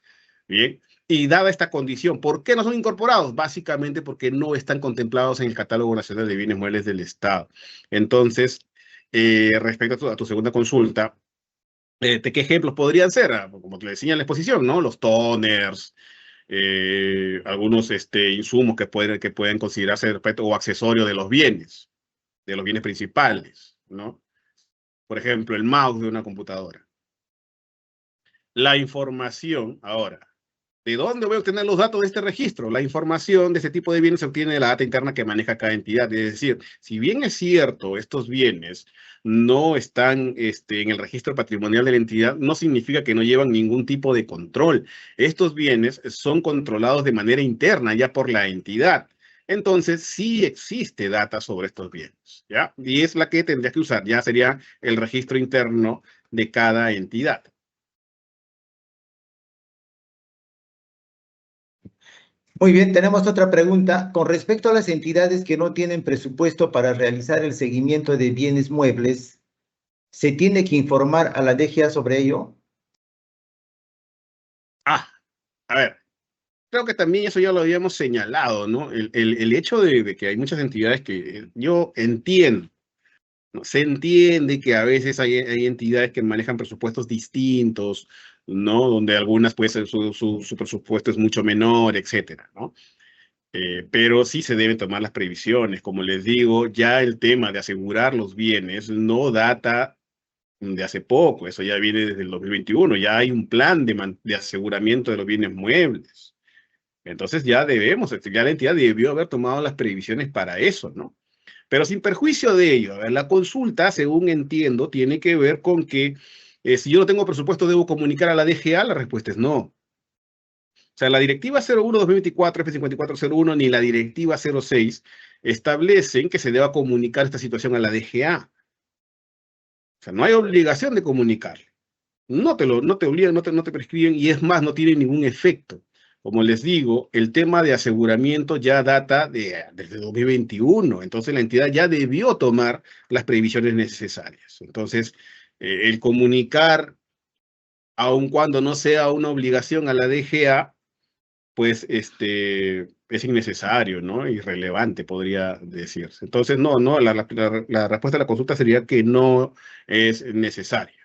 Bien. Y dada esta condición, ¿por qué no son incorporados? Básicamente porque no están contemplados en el Catálogo Nacional de Bienes Muebles del Estado. Entonces, respecto a tu segunda consulta, ¿de qué ejemplos podrían ser? Como te decía en la exposición, ¿no? Los toners, algunos insumos que pueden considerarse respecto o accesorios de los bienes principales, ¿no? Por ejemplo, el mouse de una computadora. La información, ahora, ¿de dónde voy a obtener los datos de este registro? La información de este tipo de bienes se obtiene de la data interna que maneja cada entidad. Es decir, si bien es cierto, estos bienes no están en el registro patrimonial de la entidad, no significa que no llevan ningún tipo de control. Estos bienes son controlados de manera interna ya por la entidad. Entonces, sí existe data sobre estos bienes, ¿ya? Y es la que tendría que usar, ya sería el registro interno de cada entidad. Muy bien, tenemos otra pregunta. Con respecto a las entidades que no tienen presupuesto para realizar el seguimiento de bienes muebles, ¿se tiene que informar a la DGA sobre ello? A ver, creo que también eso ya lo habíamos señalado, ¿no? El hecho de que hay muchas entidades que yo entiendo, ¿no? Se entiende que a veces hay entidades que manejan presupuestos distintos, ¿no? Donde algunas, pues, su presupuesto es mucho menor, etcétera, ¿no? Pero sí se deben tomar las previsiones. Como les digo, ya el tema de asegurar los bienes no data de hace poco, eso ya viene desde el 2021, ya hay un plan de aseguramiento de los bienes muebles. Entonces ya ya la entidad debió haber tomado las previsiones para eso, ¿no? Pero sin perjuicio de ello, a ver, la consulta, según entiendo, tiene que ver con que si yo no tengo presupuesto, ¿debo comunicar a la DGA? La respuesta es no. O sea, la Directiva 01/2024, F5401, ni la Directiva 06 establecen que se deba comunicar esta situación a la DGA. O sea, no hay obligación de comunicarle. No te obligan, no te prescriben y es más, no tiene ningún efecto. Como les digo, el tema de aseguramiento ya data desde 2021, entonces la entidad ya debió tomar las previsiones necesarias. Entonces, el comunicar, aun cuando no sea una obligación a la DGA, pues es innecesario, ¿no? Irrelevante, podría decirse. Entonces, no, la respuesta a la consulta sería que no es necesario.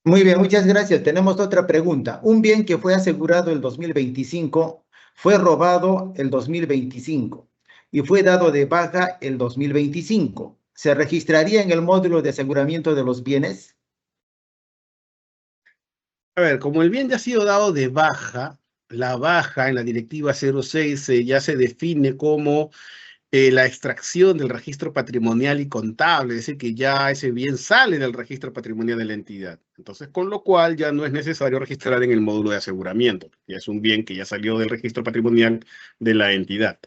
Muy bien, muchas gracias. Tenemos otra pregunta. Un bien que fue asegurado el 2025 fue robado el 2025 y fue dado de baja el 2025. ¿Se registraría en el módulo de aseguramiento de los bienes? A ver, como el bien ya ha sido dado de baja, la baja en la Directiva 06 ya se define como la extracción del registro patrimonial y contable, es decir, que ya ese bien sale del registro patrimonial de la entidad. Entonces, con lo cual ya no es necesario registrar en el módulo de aseguramiento. Ya es un bien que ya salió del registro patrimonial de la entidad.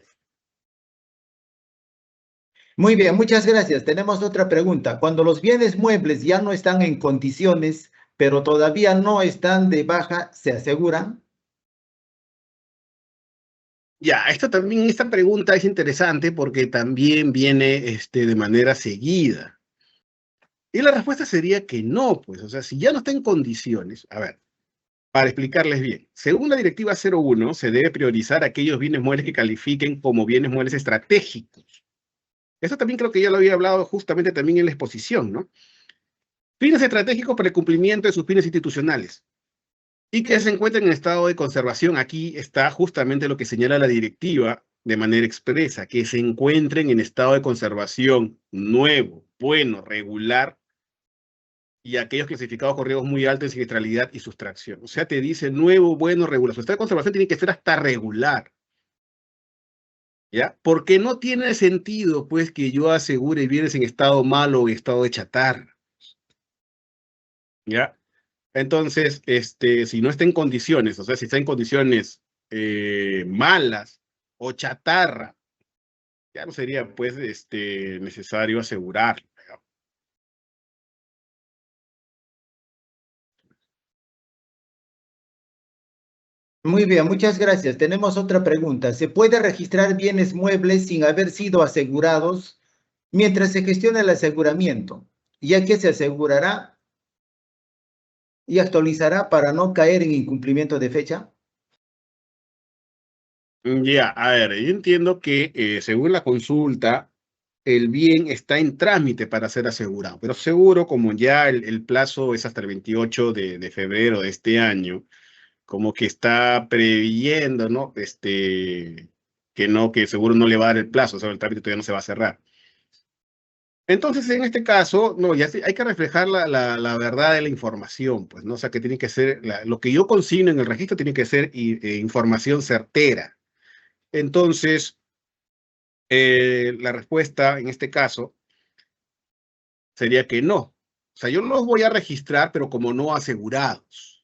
Muy bien, muchas gracias. Tenemos otra pregunta. Cuando los bienes muebles ya no están en condiciones, pero todavía no están de baja, ¿se aseguran? Ya, esta pregunta es interesante porque también viene de manera seguida. Y la respuesta sería que no, pues, o sea, si ya no está en condiciones, a ver, para explicarles bien, según la Directiva 01, se debe priorizar aquellos bienes muebles que califiquen como bienes muebles estratégicos. Eso también creo que ya lo había hablado justamente también en la exposición, ¿no? Fines estratégicos para el cumplimiento de sus fines institucionales y que se encuentren en estado de conservación. Aquí está justamente lo que señala la directiva de manera expresa, que se encuentren en estado de conservación nuevo, bueno, regular, y aquellos clasificados con riesgos muy altos en siniestralidad y sustracción. O sea, te dice nuevo, bueno, regular. Su estado de conservación tiene que ser hasta regular. ¿Ya? Porque no tiene sentido, pues, que yo asegure bienes en estado malo o en estado de chatarra. ¿Ya? Entonces, si no está en condiciones, o sea, si está en condiciones malas o chatarra, ya no sería, pues, necesario asegurar. Muy bien, muchas gracias. Tenemos otra pregunta. ¿Se puede registrar bienes muebles sin haber sido asegurados mientras se gestiona el aseguramiento, ya que se asegurará y actualizará para no caer en incumplimiento de fecha? Ya, a ver, yo entiendo que según la consulta, el bien está en trámite para ser asegurado, pero seguro como ya el plazo es hasta el 28 de febrero de este año, como que está previendo, ¿no? Que no, que seguro no le va a dar el plazo, o sea, el trámite todavía no se va a cerrar. Entonces, en este caso, no, ya hay que reflejar la verdad de la información, pues, ¿no? O sea, que tiene que ser, lo que yo consigno en el registro tiene que ser información certera. Entonces, la respuesta en este caso sería que no. O sea, yo los voy a registrar, pero como no asegurados,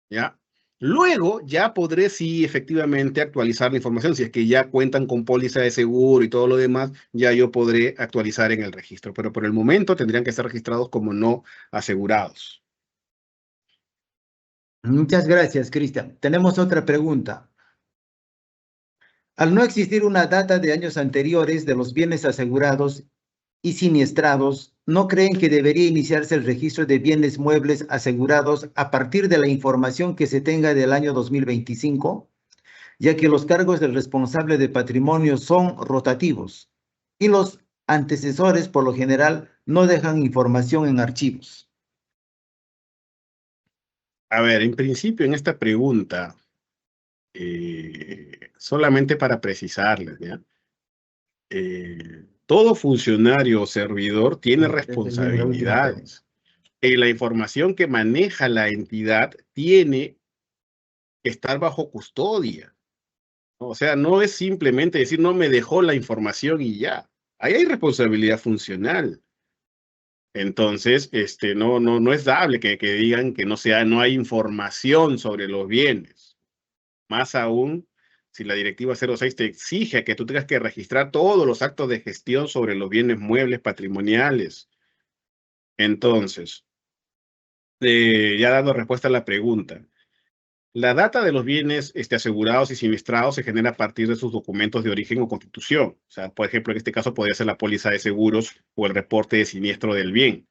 ¿ya? Luego ya podré, sí, efectivamente actualizar la información. Si es que ya cuentan con póliza de seguro y todo lo demás, ya yo podré actualizar en el registro. Pero por el momento tendrían que estar registrados como no asegurados. Muchas gracias, Cristian. Tenemos otra pregunta. Al no existir una data de años anteriores de los bienes asegurados y siniestrados, ¿no creen que debería iniciarse el registro de bienes muebles asegurados a partir de la información que se tenga del año 2025? Ya que los cargos del responsable de patrimonio son rotativos y los antecesores, por lo general, no dejan información en archivos. A ver, en principio en esta pregunta, solamente para precisarles, ¿ya? Todo funcionario o servidor tiene responsabilidades. La información que maneja la entidad tiene que estar bajo custodia. O sea, no es simplemente decir no me dejó la información y ya. Ahí hay responsabilidad funcional. Entonces, no es dable que digan que no hay información sobre los bienes. Más aún, si la directiva 06 te exige que tú tengas que registrar todos los actos de gestión sobre los bienes muebles patrimoniales. Entonces, ya dando respuesta a la pregunta, la data de los bienes asegurados y siniestrados se genera a partir de sus documentos de origen o constitución. O sea, por ejemplo, en este caso podría ser la póliza de seguros o el reporte de siniestro del bien.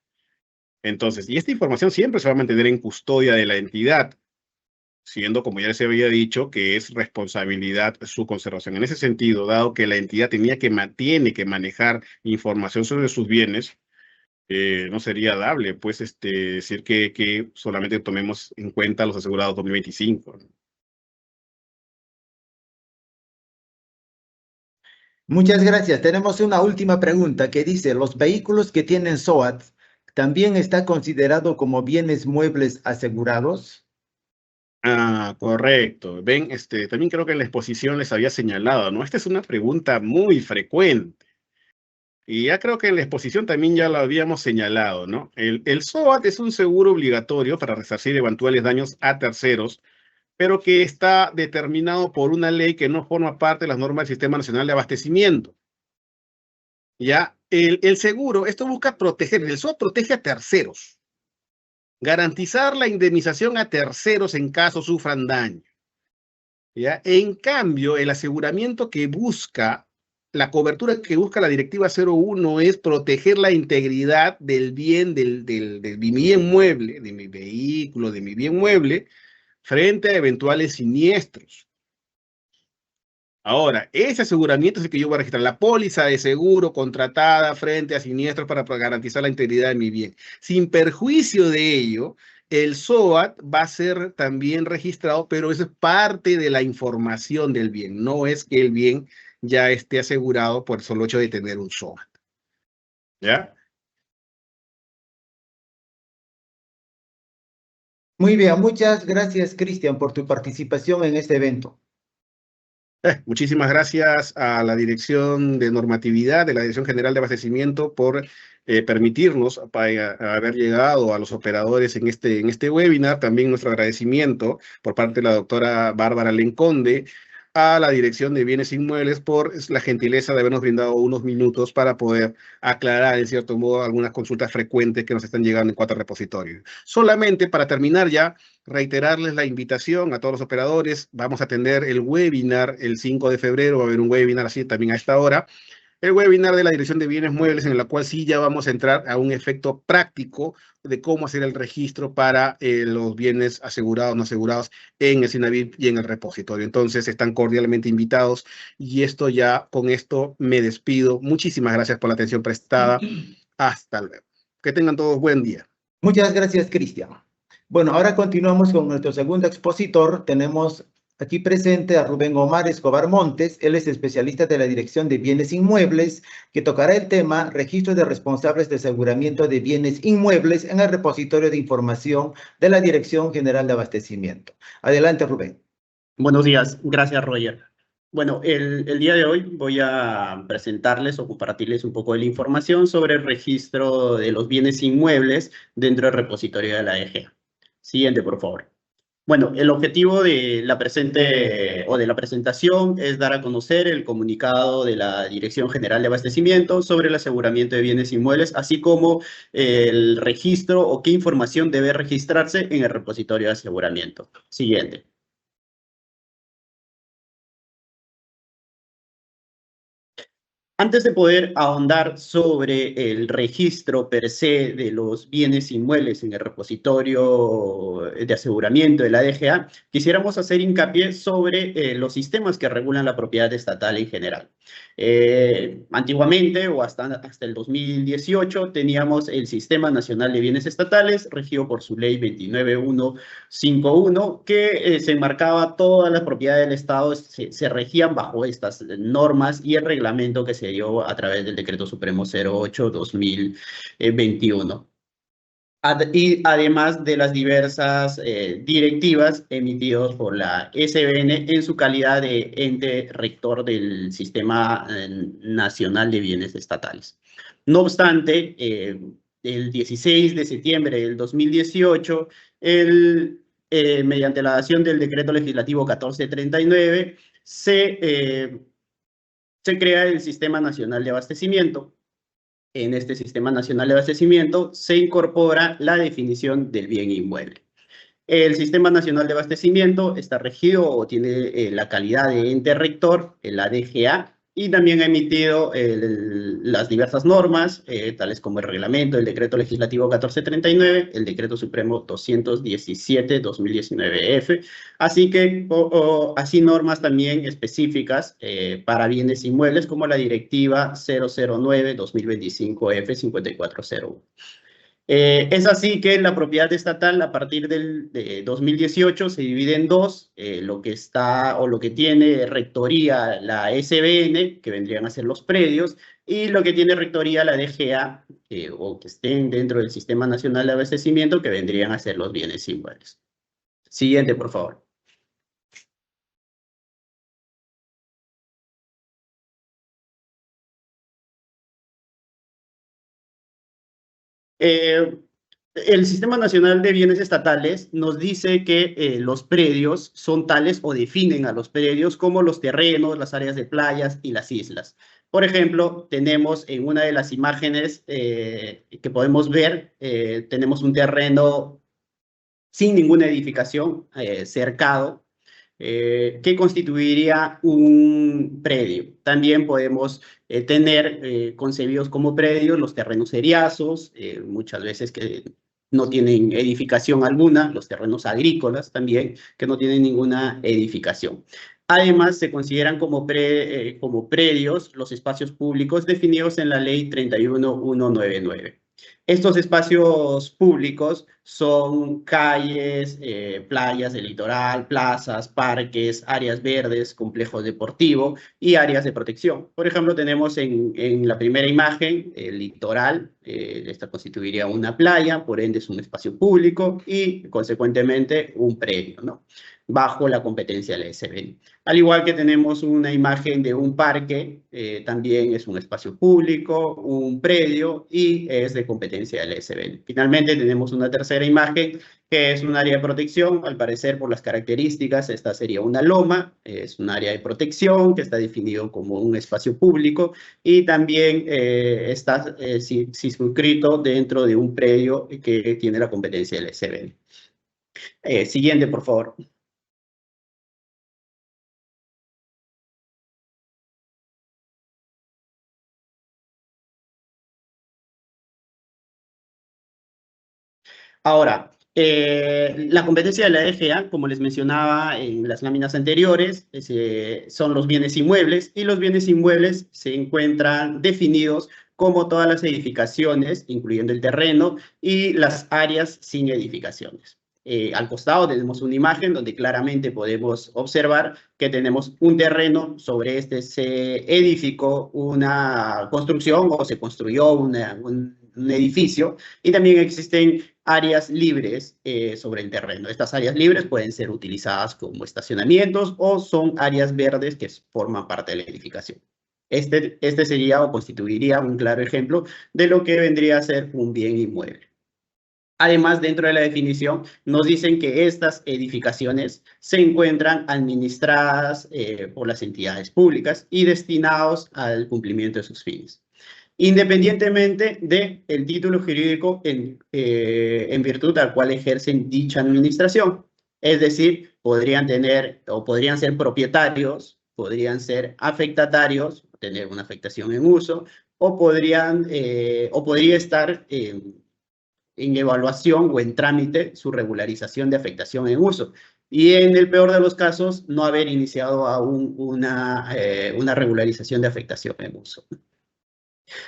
Entonces, y esta información siempre se va a mantener en custodia de la entidad, siendo, como ya les había dicho, que es responsabilidad su conservación. En ese sentido, dado que la entidad tiene que manejar información sobre sus bienes, no sería dable, pues, decir que solamente tomemos en cuenta los asegurados 2025. Muchas gracias. Tenemos una última pregunta que dice, ¿los vehículos que tienen SOAT también está considerado como bienes muebles asegurados? Ah, correcto. Ven, también creo que en la exposición les había señalado, ¿no? Esta es una pregunta muy frecuente. Y ya creo que en la exposición también ya lo habíamos señalado, ¿no? El SOAT es un seguro obligatorio para resarcir eventuales daños a terceros, pero que está determinado por una ley que no forma parte de las normas del Sistema Nacional de Abastecimiento. Ya, el seguro, esto busca proteger, el SOAT protege a terceros, garantizar la indemnización a terceros en caso sufran daño. ¿Ya? En cambio, el aseguramiento que busca, la cobertura que busca la Directiva 01 es proteger la integridad del bien, de mi bien mueble, de mi vehículo, de mi bien mueble, frente a eventuales siniestros. Ahora, ese aseguramiento es el que yo voy a registrar, la póliza de seguro contratada frente a siniestros para garantizar la integridad de mi bien. Sin perjuicio de ello, el SOAT va a ser también registrado, pero eso es parte de la información del bien. No es que el bien ya esté asegurado por el solo hecho de tener un SOAT. ¿Ya? Muy bien, muchas gracias, Cristian, por tu participación en este evento. Muchísimas gracias a la Dirección de Normatividad de la Dirección General de Abastecimiento por permitirnos haber llegado a los operadores en este webinar. También nuestro agradecimiento por parte de la doctora Bárbara Lenconde a la Dirección de Bienes Inmuebles por la gentileza de habernos brindado unos minutos para poder aclarar, en cierto modo, algunas consultas frecuentes que nos están llegando en cuanto a repositorios. Solamente para terminar ya, reiterarles la invitación a todos los operadores. Vamos a tener el webinar el 5 de febrero, va a haber un webinar así también a esta hora. El webinar de la Dirección de Bienes Muebles, en la cual sí ya vamos a entrar a un efecto práctico de cómo hacer el registro para los bienes asegurados, no asegurados en el SINAVIP y en el repositorio. Entonces, están cordialmente invitados y con esto me despido. Muchísimas gracias por la atención prestada. Hasta luego. Que tengan todos buen día. Muchas gracias, Cristian. Bueno, ahora continuamos con nuestro segundo expositor. Tenemos aquí presente a Rubén Omar Escobar Montes. Él es especialista de la Dirección de Bienes Inmuebles, que tocará el tema registro de responsables de aseguramiento de bienes inmuebles en el repositorio de información de la Dirección General de Abastecimiento. Adelante, Rubén. Buenos días, gracias, Roger. Bueno, el día de hoy voy a presentarles o compartirles un poco de la información sobre el registro de los bienes inmuebles dentro del repositorio de la EGEA. Siguiente, por favor. Bueno, el objetivo de la presentación es dar a conocer el comunicado de la Dirección General de Abastecimiento sobre el aseguramiento de bienes inmuebles, así como el registro o qué información debe registrarse en el repositorio de aseguramiento. Siguiente. Antes de poder ahondar sobre el registro per se de los bienes inmuebles en el repositorio de aseguramiento de la DGA, quisiéramos hacer hincapié sobre los sistemas que regulan la propiedad estatal en general. Antiguamente, o hasta el 2018, teníamos el Sistema Nacional de Bienes Estatales, regido por su ley 29151, que se enmarcaba todas las propiedades del Estado, se regían bajo estas normas y el reglamento que se dio a través del Decreto Supremo 08-2021. Y además de las diversas directivas emitidas por la SBN en su calidad de ente rector del Sistema Nacional de Bienes Estatales. No obstante, el 16 de septiembre del 2018, mediante la dación del Decreto Legislativo 1439, se crea el Sistema Nacional de Abastecimiento. En este Sistema Nacional de Abastecimiento se incorpora la definición del bien inmueble. El Sistema Nacional de Abastecimiento está regido o tiene la calidad de ente rector, la DGA, y también ha emitido las diversas normas, tales como el reglamento, el Decreto Legislativo 1439, el Decreto Supremo 217-2019-F, así normas también específicas para bienes inmuebles, como la Directiva 009-2025-F 5401. Es así que la propiedad estatal a partir de 2018 se divide en dos, lo que tiene rectoría la SBN, que vendrían a ser los predios, y lo que tiene rectoría la DGA, o que estén dentro del Sistema Nacional de Abastecimiento, que vendrían a ser los bienes inmuebles. Siguiente, por favor. El Sistema Nacional de Bienes Estatales nos dice que los predios son tales o definen a los predios como los terrenos, las áreas de playas y las islas. Por ejemplo, tenemos en una de las imágenes que podemos ver, tenemos un terreno sin ninguna edificación, cercado, que constituiría un predio. También podemos tener concebidos como predios los terrenos seriazos, muchas veces que no tienen edificación alguna, los terrenos agrícolas también, que no tienen ninguna edificación. Además, se consideran como predios los espacios públicos definidos en la Ley 31199. Estos espacios públicos son calles, playas del litoral, plazas, parques, áreas verdes, complejos deportivos y áreas de protección. Por ejemplo, tenemos en la primera imagen el litoral, esta constituiría una playa, por ende es un espacio público y consecuentemente un predio, ¿no? Bajo la competencia de la SBN. Al igual que tenemos una imagen de un parque, también es un espacio público, un predio y es de competencia de la SBN. Finalmente tenemos una tercera imagen que es un área de protección, al parecer por las características, esta sería una loma, es un área de protección que está definido como un espacio público y también está circunscrito dentro de un predio que tiene la competencia de la SBN. Siguiente, por favor. Ahora, la competencia de la EGA, como les mencionaba en las láminas anteriores, son los bienes inmuebles y los bienes inmuebles se encuentran definidos como todas las edificaciones, incluyendo el terreno y las áreas sin edificaciones. Al costado tenemos una imagen donde claramente podemos observar que tenemos un terreno, sobre este se edificó una construcción o se construyó un edificio y también existen áreas libres sobre el terreno. Estas áreas libres pueden ser utilizadas como estacionamientos o son áreas verdes que forman parte de la edificación. Este sería o constituiría un claro ejemplo de lo que vendría a ser un bien inmueble. Además, dentro de la definición, nos dicen que estas edificaciones se encuentran administradas por las entidades públicas y destinados al cumplimiento de sus fines, independientemente del título jurídico en virtud al cual ejercen dicha administración. Es decir, podrían tener o podrían ser propietarios, podrían ser afectatarios, tener una afectación en uso, o podría estar en evaluación o en trámite su regularización de afectación en uso. Y en el peor de los casos, no haber iniciado aún una regularización de afectación en uso.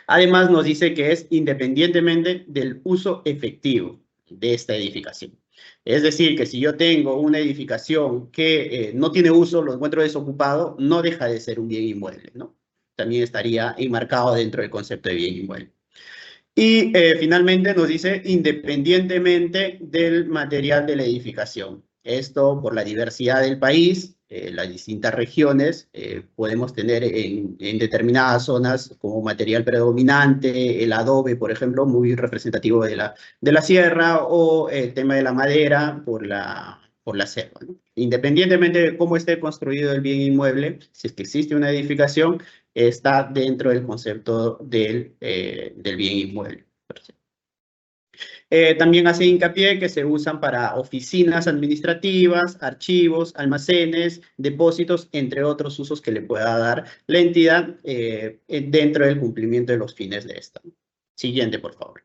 Además, nos dice que es independientemente del uso efectivo de esta edificación. Es decir, que si yo tengo una edificación que no tiene uso, lo encuentro desocupado, no deja de ser un bien inmueble, ¿no? También estaría enmarcado dentro del concepto de bien inmueble. Y finalmente nos dice independientemente del material de la edificación. Esto por la diversidad del país, las distintas regiones, podemos tener en determinadas zonas como material predominante, el adobe, por ejemplo, muy representativo de la sierra, o el tema de la madera por la selva, ¿no? Independientemente de cómo esté construido el bien inmueble, si es que existe una edificación, está dentro del concepto del bien inmueble. También hace hincapié que se usan para oficinas administrativas, archivos, almacenes, depósitos, entre otros usos que le pueda dar la entidad dentro del cumplimiento de los fines de esta. Siguiente, por favor.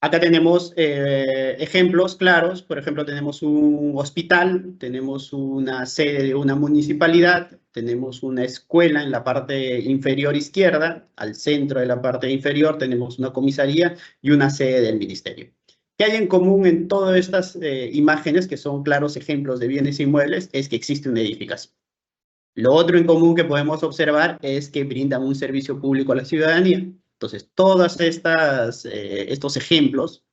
Acá tenemos ejemplos claros. Por ejemplo, tenemos un hospital, tenemos una sede de una municipalidad, tenemos una escuela en la parte inferior izquierda, al centro de la parte inferior tenemos una comisaría y una sede del ministerio. ¿Qué hay en común en todas estas imágenes, que son claros ejemplos de bienes inmuebles? Es que existe una edificación. Lo otro en común que podemos observar es que brindan un servicio público a la ciudadanía. Entonces, todos estos ejemplos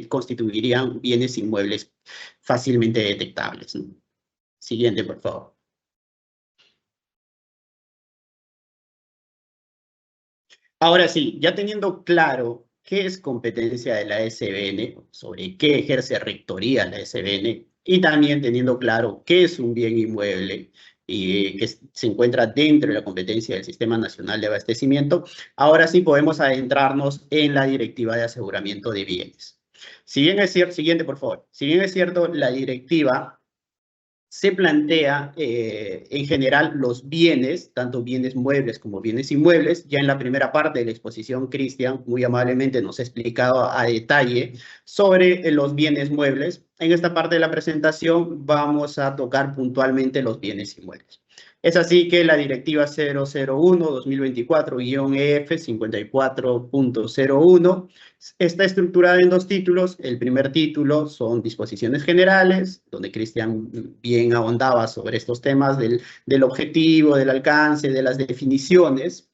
constituirían bienes inmuebles fácilmente detectables, ¿no? Siguiente, por favor. Ahora sí, ya teniendo claro qué es competencia de la SBN, sobre qué ejerce rectoría la SBN, y también teniendo claro qué es un bien inmueble y que se encuentra dentro de la competencia del Sistema Nacional de Abastecimiento, ahora sí podemos adentrarnos en la Directiva de Aseguramiento de Bienes. Si bien es cierto, siguiente por favor, si bien es cierto, la directiva se plantea en general los bienes, tanto bienes muebles como bienes inmuebles. Ya en la primera parte de la exposición, Cristian muy amablemente nos ha explicado a detalle sobre los bienes muebles. En esta parte de la presentación vamos a tocar puntualmente los bienes inmuebles. Es así que la Directiva 001-2024-EF 54.01 está estructurada en dos títulos. El primer título son disposiciones generales, donde Cristian bien ahondaba sobre estos temas del objetivo, del alcance, de las definiciones.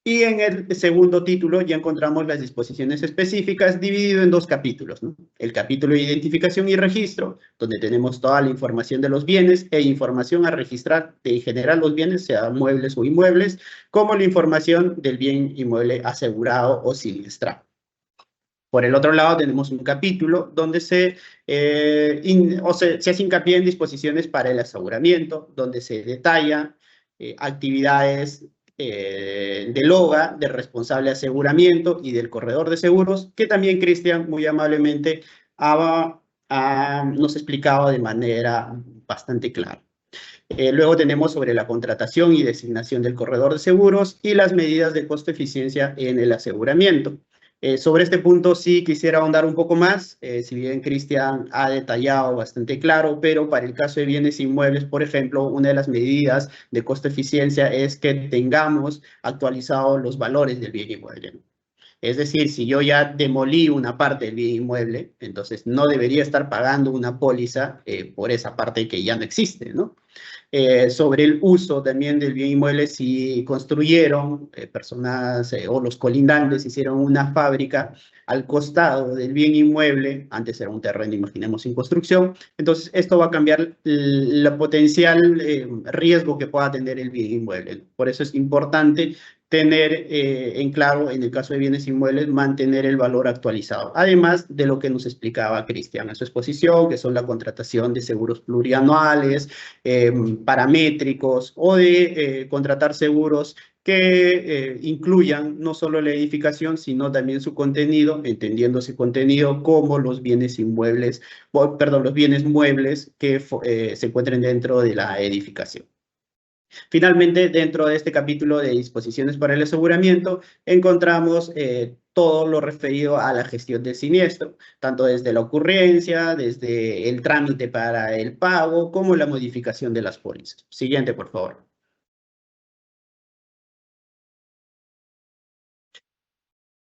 Y en el segundo título ya encontramos las disposiciones específicas dividido en dos capítulos, ¿no? El capítulo de identificación y registro, donde tenemos toda la información de los bienes e información a registrar de en general los bienes, sea muebles o inmuebles, como la información del bien inmueble asegurado o siniestrado. Por el otro lado, tenemos un capítulo donde se hace hincapié en disposiciones para el aseguramiento, donde se detalla actividades del OGA, del responsable de aseguramiento y del corredor de seguros, que también Cristian muy amablemente nos explicaba de manera bastante clara. Luego tenemos sobre la contratación y designación del corredor de seguros y las medidas de costo-eficiencia en el aseguramiento. Sobre este punto sí quisiera ahondar un poco más, si bien Cristian ha detallado bastante claro, pero para el caso de bienes inmuebles, por ejemplo, una de las medidas de costo-eficiencia es que tengamos actualizados los valores del bien inmueble. Es decir, si yo ya demolí una parte del bien inmueble, entonces no debería estar pagando una póliza por esa parte que ya no existe, ¿no? Sobre el uso también del bien inmueble, si construyeron personas o los colindantes hicieron una fábrica al costado del bien inmueble, antes era un terreno, imaginemos, sin construcción, entonces esto va a cambiar el potencial riesgo que pueda tener el bien inmueble. Por eso es importante tener en claro, en el caso de bienes inmuebles, mantener el valor actualizado. Además de lo que nos explicaba Cristian en su exposición, que son la contratación de seguros plurianuales, paramétricos o de contratar seguros que incluyan no solo la edificación, sino también su contenido, entendiendo ese contenido como los bienes inmuebles, perdón, los bienes muebles que se encuentren dentro de la edificación. Finalmente, dentro de este capítulo de disposiciones para el aseguramiento, encontramos todo lo referido a la gestión del siniestro, tanto desde la ocurrencia, desde el trámite para el pago, como la modificación de las pólizas. Siguiente, por favor.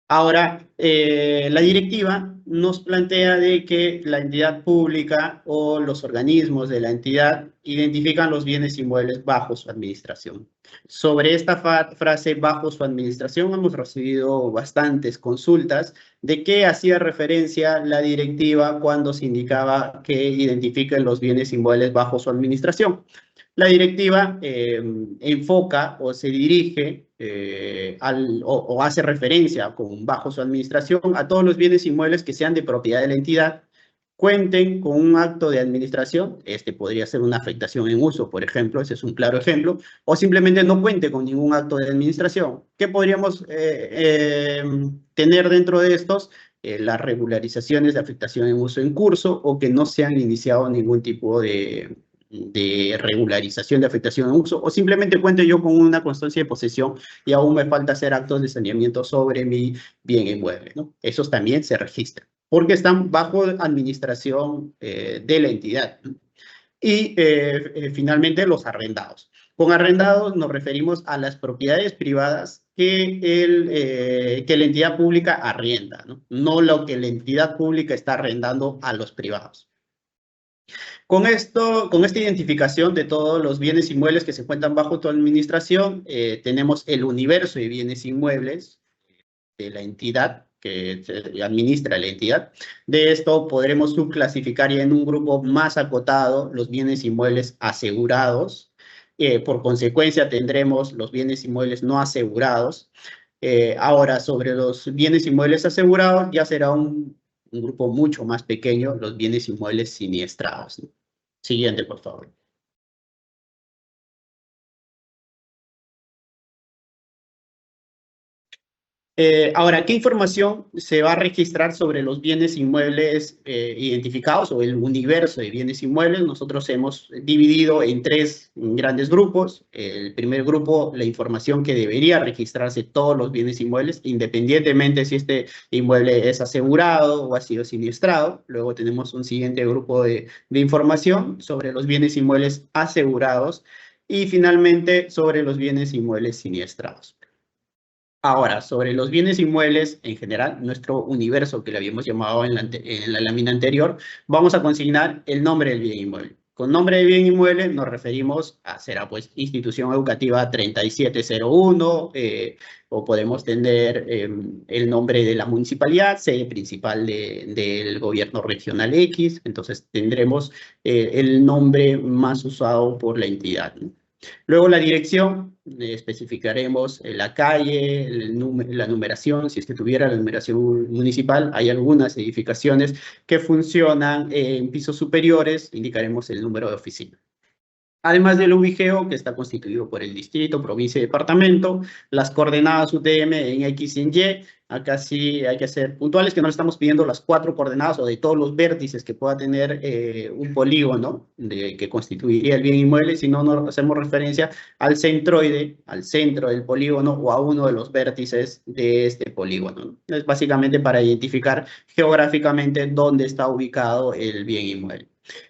Ahora, la directiva nos plantea de que la entidad pública o los organismos de la entidad identifican los bienes inmuebles bajo su administración. Sobre esta frase bajo su administración hemos recibido bastantes consultas de qué hacía referencia la directiva cuando se indicaba que identifiquen los bienes inmuebles bajo su administración. La directiva enfoca o se dirige o hace referencia con bajo su administración a todos los bienes inmuebles que sean de propiedad de la entidad, cuenten con un acto de administración, este podría ser una afectación en uso, por ejemplo, ese es un claro ejemplo, o simplemente no cuente con ningún acto de administración. ¿Qué podríamos tener dentro de estos? Las regularizaciones de afectación en uso en curso o que no se han iniciado ningún tipo de regularización de afectación en uso, o simplemente cuente yo con una constancia de posesión y aún me falta hacer actos de saneamiento sobre mi bien inmueble, ¿no? Esos también se registran, porque están bajo administración de la entidad, ¿no? Y finalmente los arrendados. Con arrendados nos referimos a las propiedades privadas que la entidad pública arrienda, ¿no? No lo que la entidad pública está arrendando a los privados. Con esta identificación de todos los bienes inmuebles que se encuentran bajo tu administración, tenemos el universo de bienes inmuebles de la entidad que se administra la entidad. De esto podremos subclasificar ya en un grupo más acotado los bienes inmuebles asegurados. Por consecuencia tendremos los bienes inmuebles no asegurados. Ahora, sobre los bienes inmuebles asegurados ya será un grupo mucho más pequeño, los bienes inmuebles siniestrados, ¿no? Siguiente, por favor. Ahora, ¿qué información se va a registrar sobre los bienes inmuebles identificados o el universo de bienes inmuebles? Nosotros hemos dividido en 3 grandes grupos. El primer grupo, la información que debería registrarse todos los bienes inmuebles, independientemente si este inmueble es asegurado o ha sido siniestrado. Luego tenemos un siguiente grupo de información sobre los bienes inmuebles asegurados y finalmente sobre los bienes inmuebles siniestrados. Ahora, sobre los bienes inmuebles en general, nuestro universo que le habíamos llamado en la lámina anterior, vamos a consignar el nombre del bien inmueble. Con nombre de bien inmueble nos referimos a, será pues, institución educativa 3701, o podemos tener el nombre de la municipalidad, sede principal del gobierno regional X, entonces tendremos el nombre más usado por la entidad, ¿no? Luego la dirección, especificaremos la calle, la numeración, si es que tuviera la numeración municipal. Hay algunas edificaciones que funcionan en pisos superiores, indicaremos el número de oficina. Además del ubigeo, que está constituido por el distrito, provincia y departamento, las coordenadas UTM en X y en Y. Acá sí hay que ser puntuales, que no le estamos pidiendo las 4 coordenadas o de todos los vértices que pueda tener un polígono que constituiría el bien inmueble, sino nos hacemos referencia al centroide, al centro del polígono o a uno de los vértices de este polígono, ¿no? Es básicamente para identificar geográficamente dónde está ubicado el bien inmueble.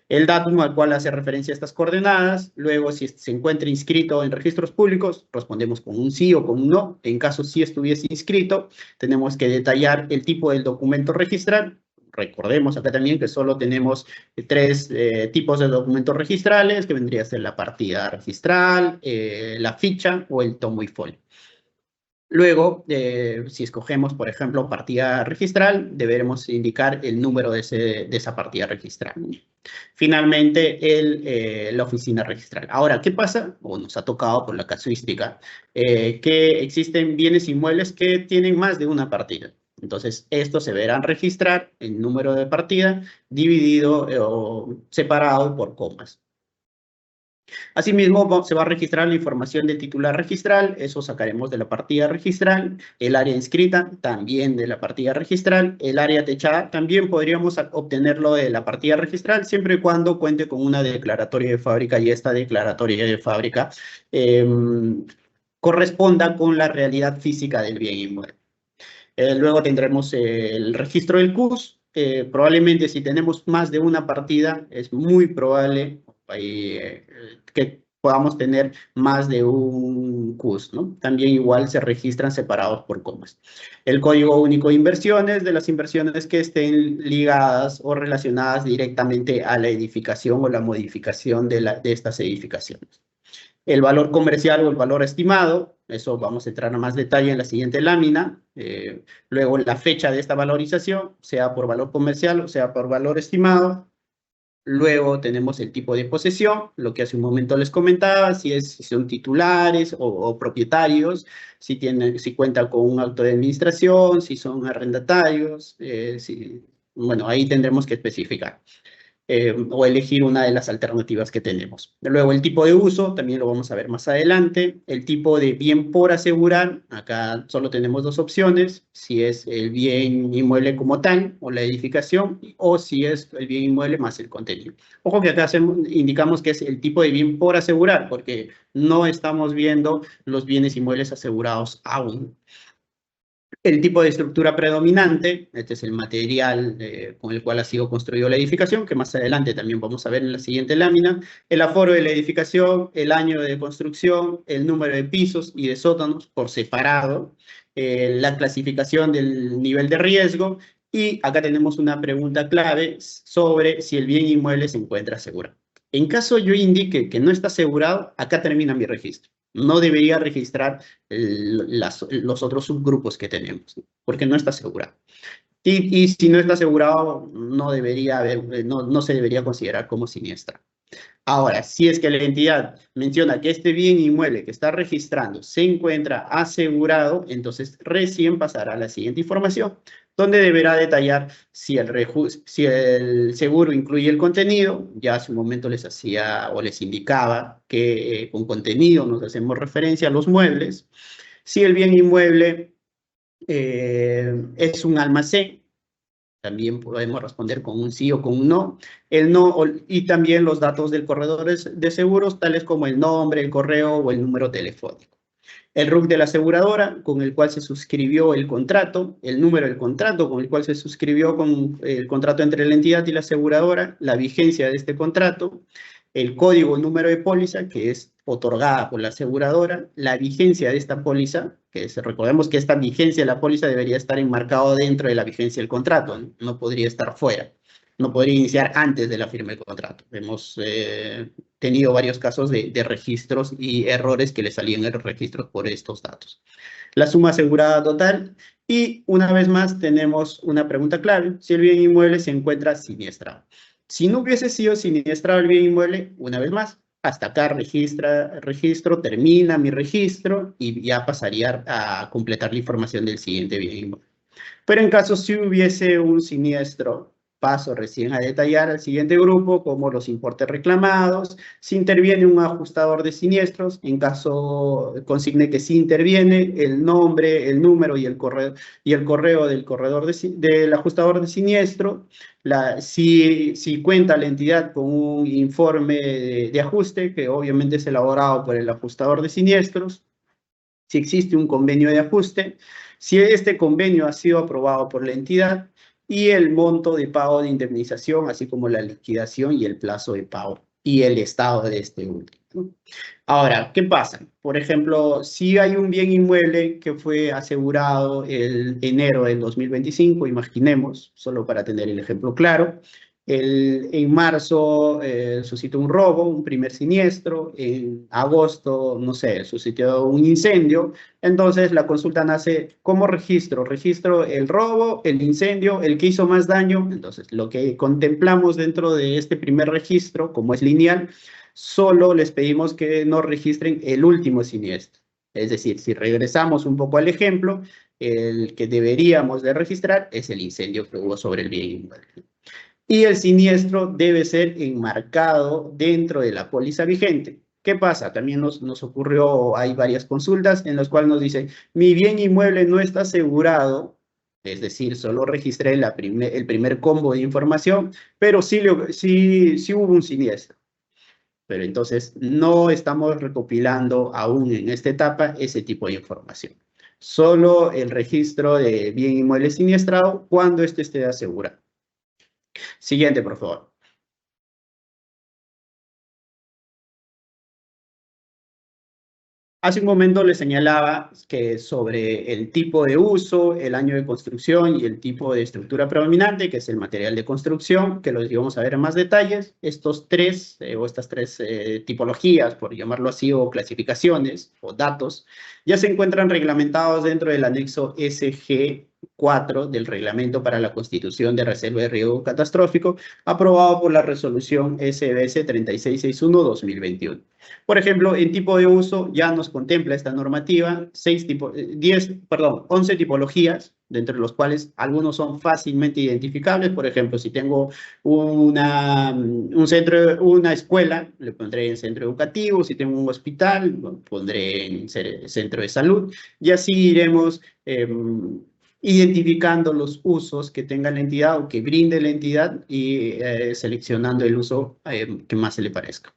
El datum al cual hace referencia a estas coordenadas. Luego, si se encuentra inscrito en registros públicos, respondemos con un sí o con un no. En caso sí estuviese inscrito, tenemos que detallar el tipo del documento registral. Recordemos acá también que solo tenemos 3 tipos de documentos registrales, que vendría a ser la partida registral, la ficha o el tomo y folio. Luego, si escogemos, por ejemplo, partida registral, deberemos indicar el número de esa partida registral. Finalmente, la oficina registral. Ahora, ¿qué pasa? O nos ha tocado por la casuística, que existen bienes inmuebles que tienen más de una partida. Entonces, estos se deberán registrar en número de partida dividido o separado por comas. Asimismo, se va a registrar la información del titular registral, eso sacaremos de la partida registral, el área inscrita también de la partida registral, el área techada también podríamos obtenerlo de la partida registral, siempre y cuando cuente con una declaratoria de fábrica y esta declaratoria de fábrica corresponda con la realidad física del bien inmueble. Luego tendremos el registro del CUS. Probablemente si tenemos más de una partida, es muy probable que podamos tener más de un CUS, ¿no? También igual se registran separados por comas. El código único de inversiones, de las inversiones que estén ligadas o relacionadas directamente a la edificación o la modificación de estas edificaciones. El valor comercial o el valor estimado, eso vamos a entrar a más detalle en la siguiente lámina. Luego la fecha de esta valorización, sea por valor comercial o sea por valor estimado. Luego tenemos el tipo de posesión, lo que hace un momento les comentaba, si son titulares o propietarios, si cuentan con un acto de administración, si son arrendatarios, bueno, ahí tendremos que especificar. O elegir una de las alternativas que tenemos. Luego el tipo de uso, también lo vamos a ver más adelante. El tipo de bien por asegurar, acá solo tenemos 2 opciones, si es el bien inmueble como tal, o la edificación, o si es el bien inmueble más el contenido. Ojo que acá indicamos que es el tipo de bien por asegurar, porque no estamos viendo los bienes inmuebles asegurados aún. El tipo de estructura predominante, este es el material con el cual ha sido construida la edificación, que más adelante también vamos a ver en la siguiente lámina. El aforo de la edificación, el año de construcción, el número de pisos y de sótanos por separado, la clasificación del nivel de riesgo, y acá tenemos una pregunta clave sobre si el bien inmueble se encuentra asegurado. En caso yo indique que no está asegurado, acá termina mi registro. No debería registrar los otros subgrupos que tenemos, ¿no? Porque no está asegurado. Y si no está asegurado, no debería haber, no se debería considerar como siniestra. Ahora, si es que la entidad menciona que este bien inmueble que está registrando se encuentra asegurado, entonces recién pasará a la siguiente información, donde deberá detallar si el seguro incluye el contenido. Ya hace un momento les hacía o les indicaba que con contenido nos hacemos referencia a los muebles. Si el bien inmueble es un almacén, también podemos responder con un sí o con un no. El no y también los datos del corredor de seguros, tales como el nombre, el correo o el número telefónico. El RUC de la aseguradora con el cual se suscribió el contrato, el número del contrato con el cual se suscribió con el contrato entre la entidad y la aseguradora, la vigencia de este contrato, el código, el número de póliza, que es otorgada por la aseguradora, la vigencia de esta póliza, que recordemos que esta vigencia de la póliza debería estar enmarcado dentro de la vigencia del contrato, no podría estar fuera, no podría iniciar antes de la firma del contrato. Hemos tenido varios casos de registros y errores que le salían en los registros por estos datos. La suma asegurada total y una vez más tenemos una pregunta clave, si el bien inmueble se encuentra siniestrado. Si no hubiese sido siniestrado el bien inmueble, una vez más, hasta acá registro, termina mi registro y ya pasaría a completar la información del siguiente bien inmueble. Pero en caso si hubiese un siniestro, paso recién a detallar al siguiente grupo, como los importes reclamados, si interviene un ajustador de siniestros, en caso consigne que sí interviene, el nombre, el número y el correo del corredor del ajustador de siniestro, si cuenta la entidad con un informe de ajuste, que obviamente es elaborado por el ajustador de siniestros, si existe un convenio de ajuste, si este convenio ha sido aprobado por la entidad y el monto de pago de indemnización, así como la liquidación y el plazo de pago y el estado de este último, ¿no? Ahora, ¿qué pasa? Por ejemplo, si hay un bien inmueble que fue asegurado el enero del 2025, imaginemos, solo para tener el ejemplo claro, en marzo suscitó un robo, un primer siniestro, en agosto, no sé, suscitó un incendio, entonces la consulta nace como registro el robo, el incendio, el que hizo más daño, entonces lo que contemplamos dentro de este primer registro, como es lineal, solo les pedimos que nos registren el último siniestro. Es decir, si regresamos un poco al ejemplo, el que deberíamos de registrar es el incendio que hubo sobre el bien inmueble. Y el siniestro debe ser enmarcado dentro de la póliza vigente. ¿Qué pasa? También nos ocurrió, hay varias consultas en las cuales nos dicen, mi bien inmueble no está asegurado, es decir, solo registré el primer combo de información, pero sí hubo un siniestro. Pero entonces no estamos recopilando aún en esta etapa ese tipo de información. Solo el registro de bien inmueble siniestrado cuando este esté asegurado. Siguiente, por favor. Hace un momento les señalaba que sobre el tipo de uso, el año de construcción y el tipo de estructura predominante, que es el material de construcción, que los íbamos a ver en más detalles. Estas tres tipologías, por llamarlo así, o clasificaciones o datos, ya se encuentran reglamentados dentro del anexo SG4 del Reglamento para la Constitución de Reserva de Riesgo Catastrófico, aprobado por la resolución SBS 3661-2021. Por ejemplo, en tipo de uso ya nos contempla esta normativa 11 tipologías, dentro de los cuales algunos son fácilmente identificables. Por ejemplo, si tengo una escuela, le pondré en centro educativo. Si tengo un hospital, lo pondré en centro de salud. Y así iremos identificando los usos que tenga la entidad o que brinde la entidad y seleccionando el uso que más se le parezca.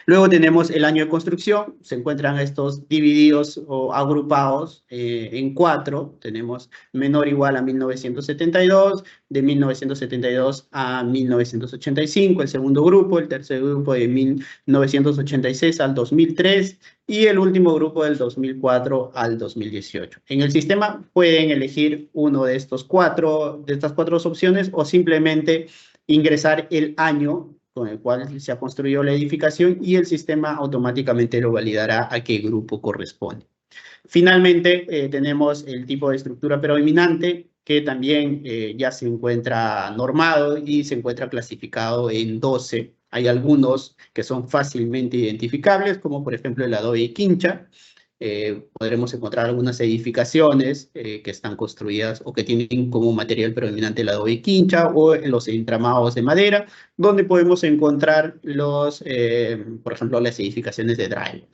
Luego tenemos el año de construcción, se encuentran estos divididos o agrupados en 4, tenemos menor o igual a 1972, de 1972 a 1985, el segundo grupo, el tercer grupo de 1986 al 2003 y el último grupo del 2004 al 2018. En el sistema pueden elegir uno de estas cuatro opciones o simplemente ingresar el año con el cual se ha construido la edificación y el sistema automáticamente lo validará a qué grupo corresponde. Finalmente, tenemos el tipo de estructura predominante, que también ya se encuentra normado y se encuentra clasificado en 12. Hay algunos que son fácilmente identificables, como por ejemplo el adobe quincha. Podremos encontrar algunas edificaciones que están construidas o que tienen como material predominante el adobe quincha o los entramados de madera, donde podemos encontrar por ejemplo, las edificaciones de drywall.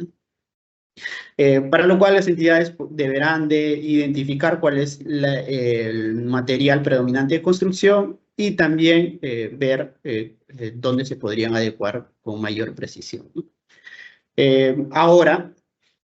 Para lo cual las entidades deberán de identificar cuál es el material predominante de construcción y también ver dónde se podrían adecuar con mayor precisión. Ahora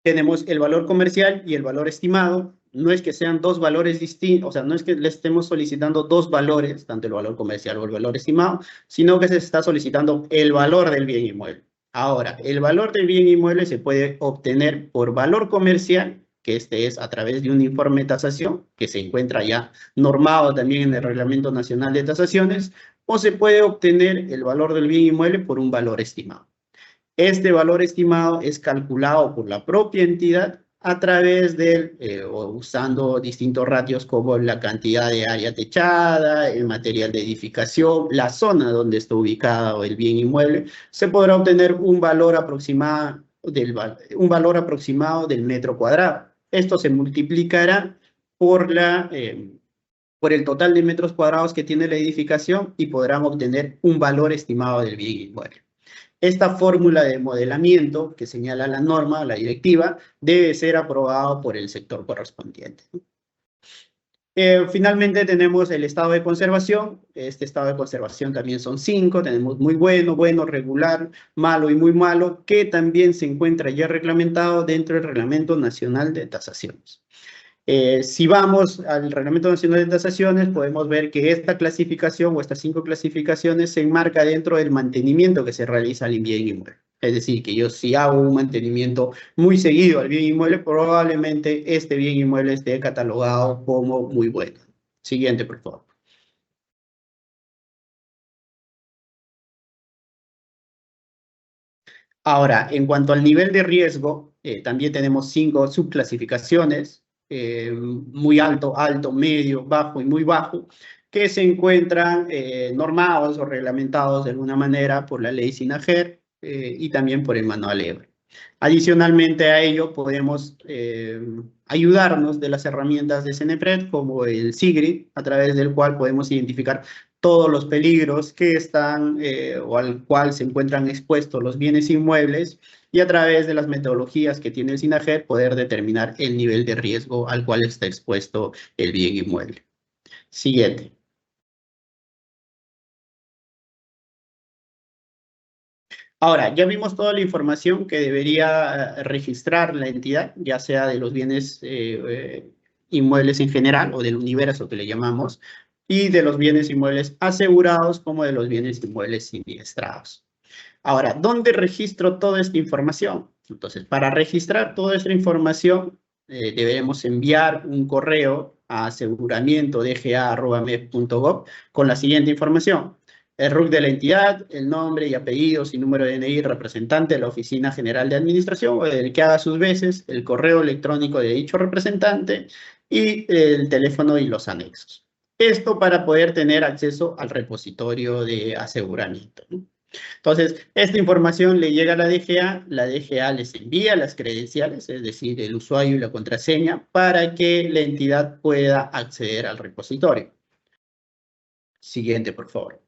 tenemos el valor comercial y el valor estimado. No es que sean dos valores distintos, o sea, no es que le estemos solicitando dos valores, tanto el valor comercial o el valor estimado, sino que se está solicitando el valor del bien inmueble. Ahora, el valor del bien inmueble se puede obtener por valor comercial, que este es a través de un informe de tasación, que se encuentra ya normado también en el Reglamento Nacional de Tasaciones, o se puede obtener el valor del bien inmueble por un valor estimado. Este valor estimado es calculado por la propia entidad a través o usando distintos ratios como la cantidad de área techada, el material de edificación, la zona donde está ubicado el bien inmueble. Se podrá obtener un valor aproximado del metro cuadrado. Esto se multiplicará por el total de metros cuadrados que tiene la edificación y podrán obtener un valor estimado del bien inmueble. Esta fórmula de modelamiento que señala la norma, la directiva, debe ser aprobado por el sector correspondiente. Finalmente tenemos el estado de conservación. Este estado de conservación también son 5. Tenemos muy bueno, bueno, regular, malo y muy malo, que también se encuentra ya reglamentado dentro del Reglamento Nacional de Tasaciones. Si vamos al Reglamento Nacional de Tasaciones, podemos ver que esta clasificación o estas 5 clasificaciones se enmarca dentro del mantenimiento que se realiza al bien inmueble. Es decir, que yo si hago un mantenimiento muy seguido al bien inmueble, probablemente este bien inmueble esté catalogado como muy bueno. Siguiente, por favor. Ahora, en cuanto al nivel de riesgo, también tenemos 5 subclasificaciones. Muy alto, alto, medio, bajo y muy bajo, que se encuentran normados o reglamentados de alguna manera por la ley SINAGER y también por el manual EBRE. Adicionalmente a ello, podemos ayudarnos de las herramientas de CENEPRED como el SIGRID, a través del cual podemos identificar todos los peligros que están o al cual se encuentran expuestos los bienes inmuebles y a través de las metodologías que tiene el SINAGER poder determinar el nivel de riesgo al cual está expuesto el bien inmueble. Siguiente. Ahora, ya vimos toda la información que debería registrar la entidad, ya sea de los bienes inmuebles en general o del universo que le llamamos, y de los bienes inmuebles asegurados como de los bienes inmuebles siniestrados. Ahora, ¿dónde registro toda esta información? Entonces, para registrar toda esta información, deberemos enviar un correo a aseguramiento.dga@mep.gov con la siguiente información. El RUC de la entidad, el nombre y apellidos y número de DNI representante de la Oficina General de Administración o del que haga sus veces, el correo electrónico de dicho representante y el teléfono y los anexos. Esto para poder tener acceso al repositorio de aseguramiento, ¿no? Entonces, esta información le llega a la DGA les envía las credenciales, es decir, el usuario y la contraseña, para que la entidad pueda acceder al repositorio. Siguiente, por favor.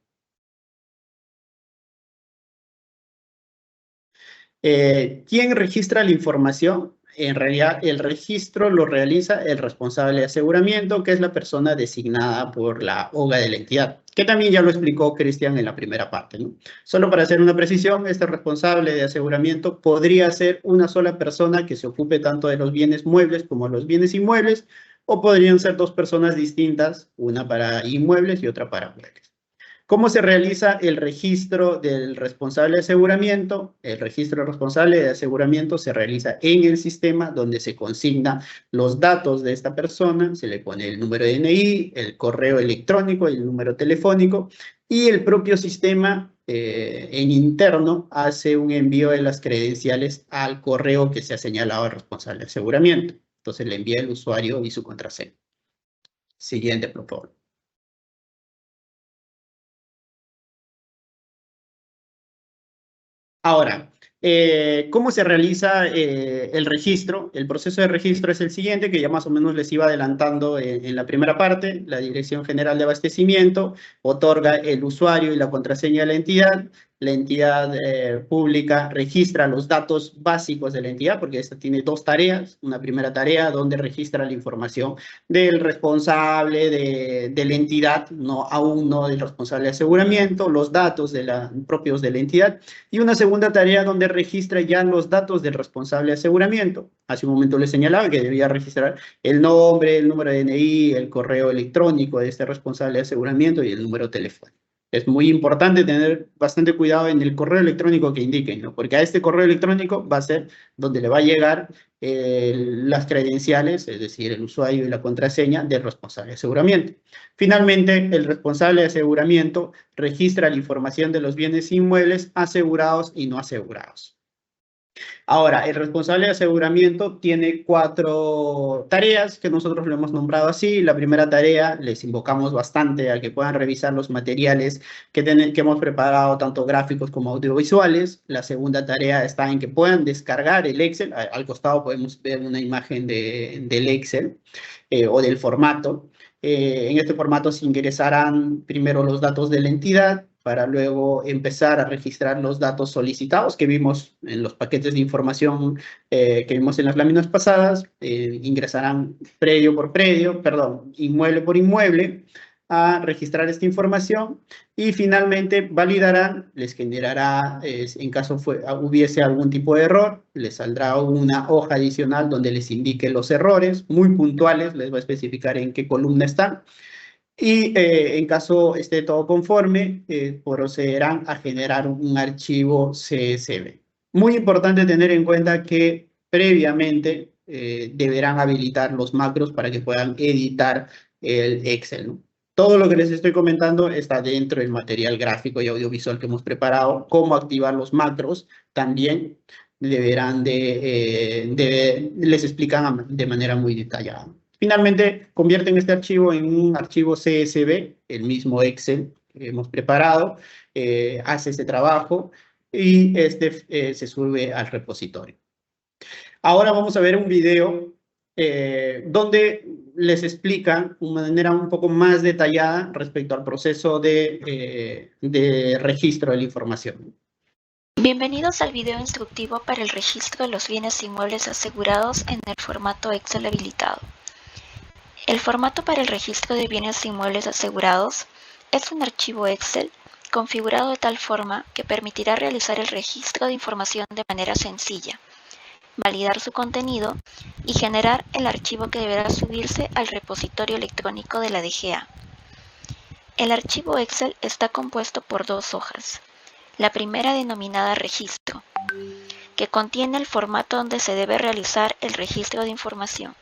¿Quién registra la información? En realidad, el registro lo realiza el responsable de aseguramiento, que es la persona designada por la OGA de la entidad, que también ya lo explicó Cristian en la primera parte, ¿no? Solo para hacer una precisión, este responsable de aseguramiento podría ser una sola persona que se ocupe tanto de los bienes muebles como de los bienes inmuebles, o podrían ser 2 personas distintas, una para inmuebles y otra para muebles. ¿Cómo se realiza el registro del responsable de aseguramiento? El registro del responsable de aseguramiento se realiza en el sistema donde se consigna los datos de esta persona, se le pone el número de DNI, el correo electrónico, el número telefónico y el propio sistema en interno hace un envío de las credenciales al correo que se ha señalado al responsable de aseguramiento. Entonces le envía el usuario y su contraseña. Siguiente, por favor. Ahora, ¿cómo se realiza el registro? El proceso de registro es el siguiente, que ya más o menos les iba adelantando en la primera parte. La Dirección General de Abastecimiento otorga el usuario y la contraseña de la entidad. La entidad pública registra los datos básicos de la entidad, porque esta tiene dos tareas. Una primera tarea donde registra la información del responsable de la entidad, aún no del responsable de aseguramiento, los datos propios de la entidad. Y una segunda tarea donde registra ya los datos del responsable de aseguramiento. Hace un momento les señalaba que debía registrar el nombre, el número de DNI, el correo electrónico de este responsable de aseguramiento y el número telefónico. Es muy importante tener bastante cuidado en el correo electrónico que indiquen, ¿no? Porque a este correo electrónico va a ser donde le va a llegar las credenciales, es decir, el usuario y la contraseña del responsable de aseguramiento. Finalmente, el responsable de aseguramiento registra la información de los bienes inmuebles asegurados y no asegurados. Ahora, el responsable de aseguramiento tiene 4 tareas que nosotros lo hemos nombrado así. La primera tarea, les invocamos bastante a que puedan revisar los materiales que hemos preparado, tanto gráficos como audiovisuales. La segunda tarea está en que puedan descargar el Excel. Al costado podemos ver una imagen del Excel o del formato. En este formato se ingresarán primero los datos de la entidad, para luego empezar a registrar los datos solicitados que vimos en los paquetes de información que vimos en las láminas pasadas. Ingresarán predio por predio, perdón, inmueble por inmueble, a registrar esta información y finalmente validarán, les generará, en caso hubiese algún tipo de error, les saldrá una hoja adicional donde les indique los errores, muy puntuales, les va a especificar en qué columna están. Y en caso esté todo conforme, procederán a generar un archivo CSV. Muy importante tener en cuenta que previamente deberán habilitar los macros para que puedan editar el Excel, ¿no? Todo lo que les estoy comentando está dentro del material gráfico y audiovisual que hemos preparado. Cómo activar los macros también deberán les explican de manera muy detallada. Finalmente, convierten este archivo en un archivo CSV, el mismo Excel que hemos preparado, hace ese trabajo y se sube al repositorio. Ahora vamos a ver un video donde les explican de manera un poco más detallada respecto al proceso de registro de la información. Bienvenidos al video instructivo para el registro de los bienes inmuebles asegurados en el formato Excel habilitado. El formato para el registro de bienes inmuebles asegurados es un archivo Excel configurado de tal forma que permitirá realizar el registro de información de manera sencilla, validar su contenido y generar el archivo que deberá subirse al repositorio electrónico de la DGA. El archivo Excel está compuesto por 2 hojas. La primera denominada registro, que contiene el formato donde se debe realizar el registro de información.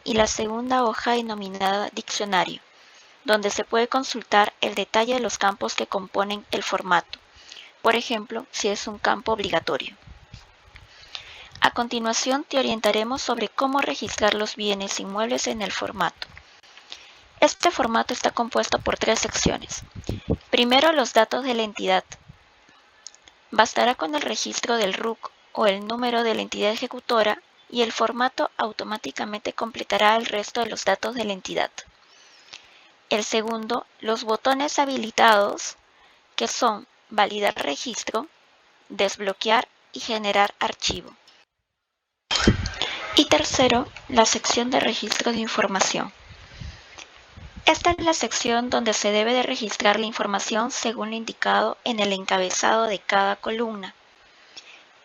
Y la segunda hoja denominada diccionario, donde se puede consultar el detalle de los campos que componen el formato, por ejemplo, si es un campo obligatorio. A continuación te orientaremos sobre cómo registrar los bienes inmuebles en el formato. Este formato está compuesto por 3 secciones. Primero, los datos de la entidad. Bastará con el registro del RUC o el número de la entidad ejecutora y el formato automáticamente completará el resto de los datos de la entidad. El segundo, los botones habilitados, que son validar registro, desbloquear y generar archivo. Y tercero, la sección de registro de información. Esta es la sección donde se debe de registrar la información según lo indicado en el encabezado de cada columna.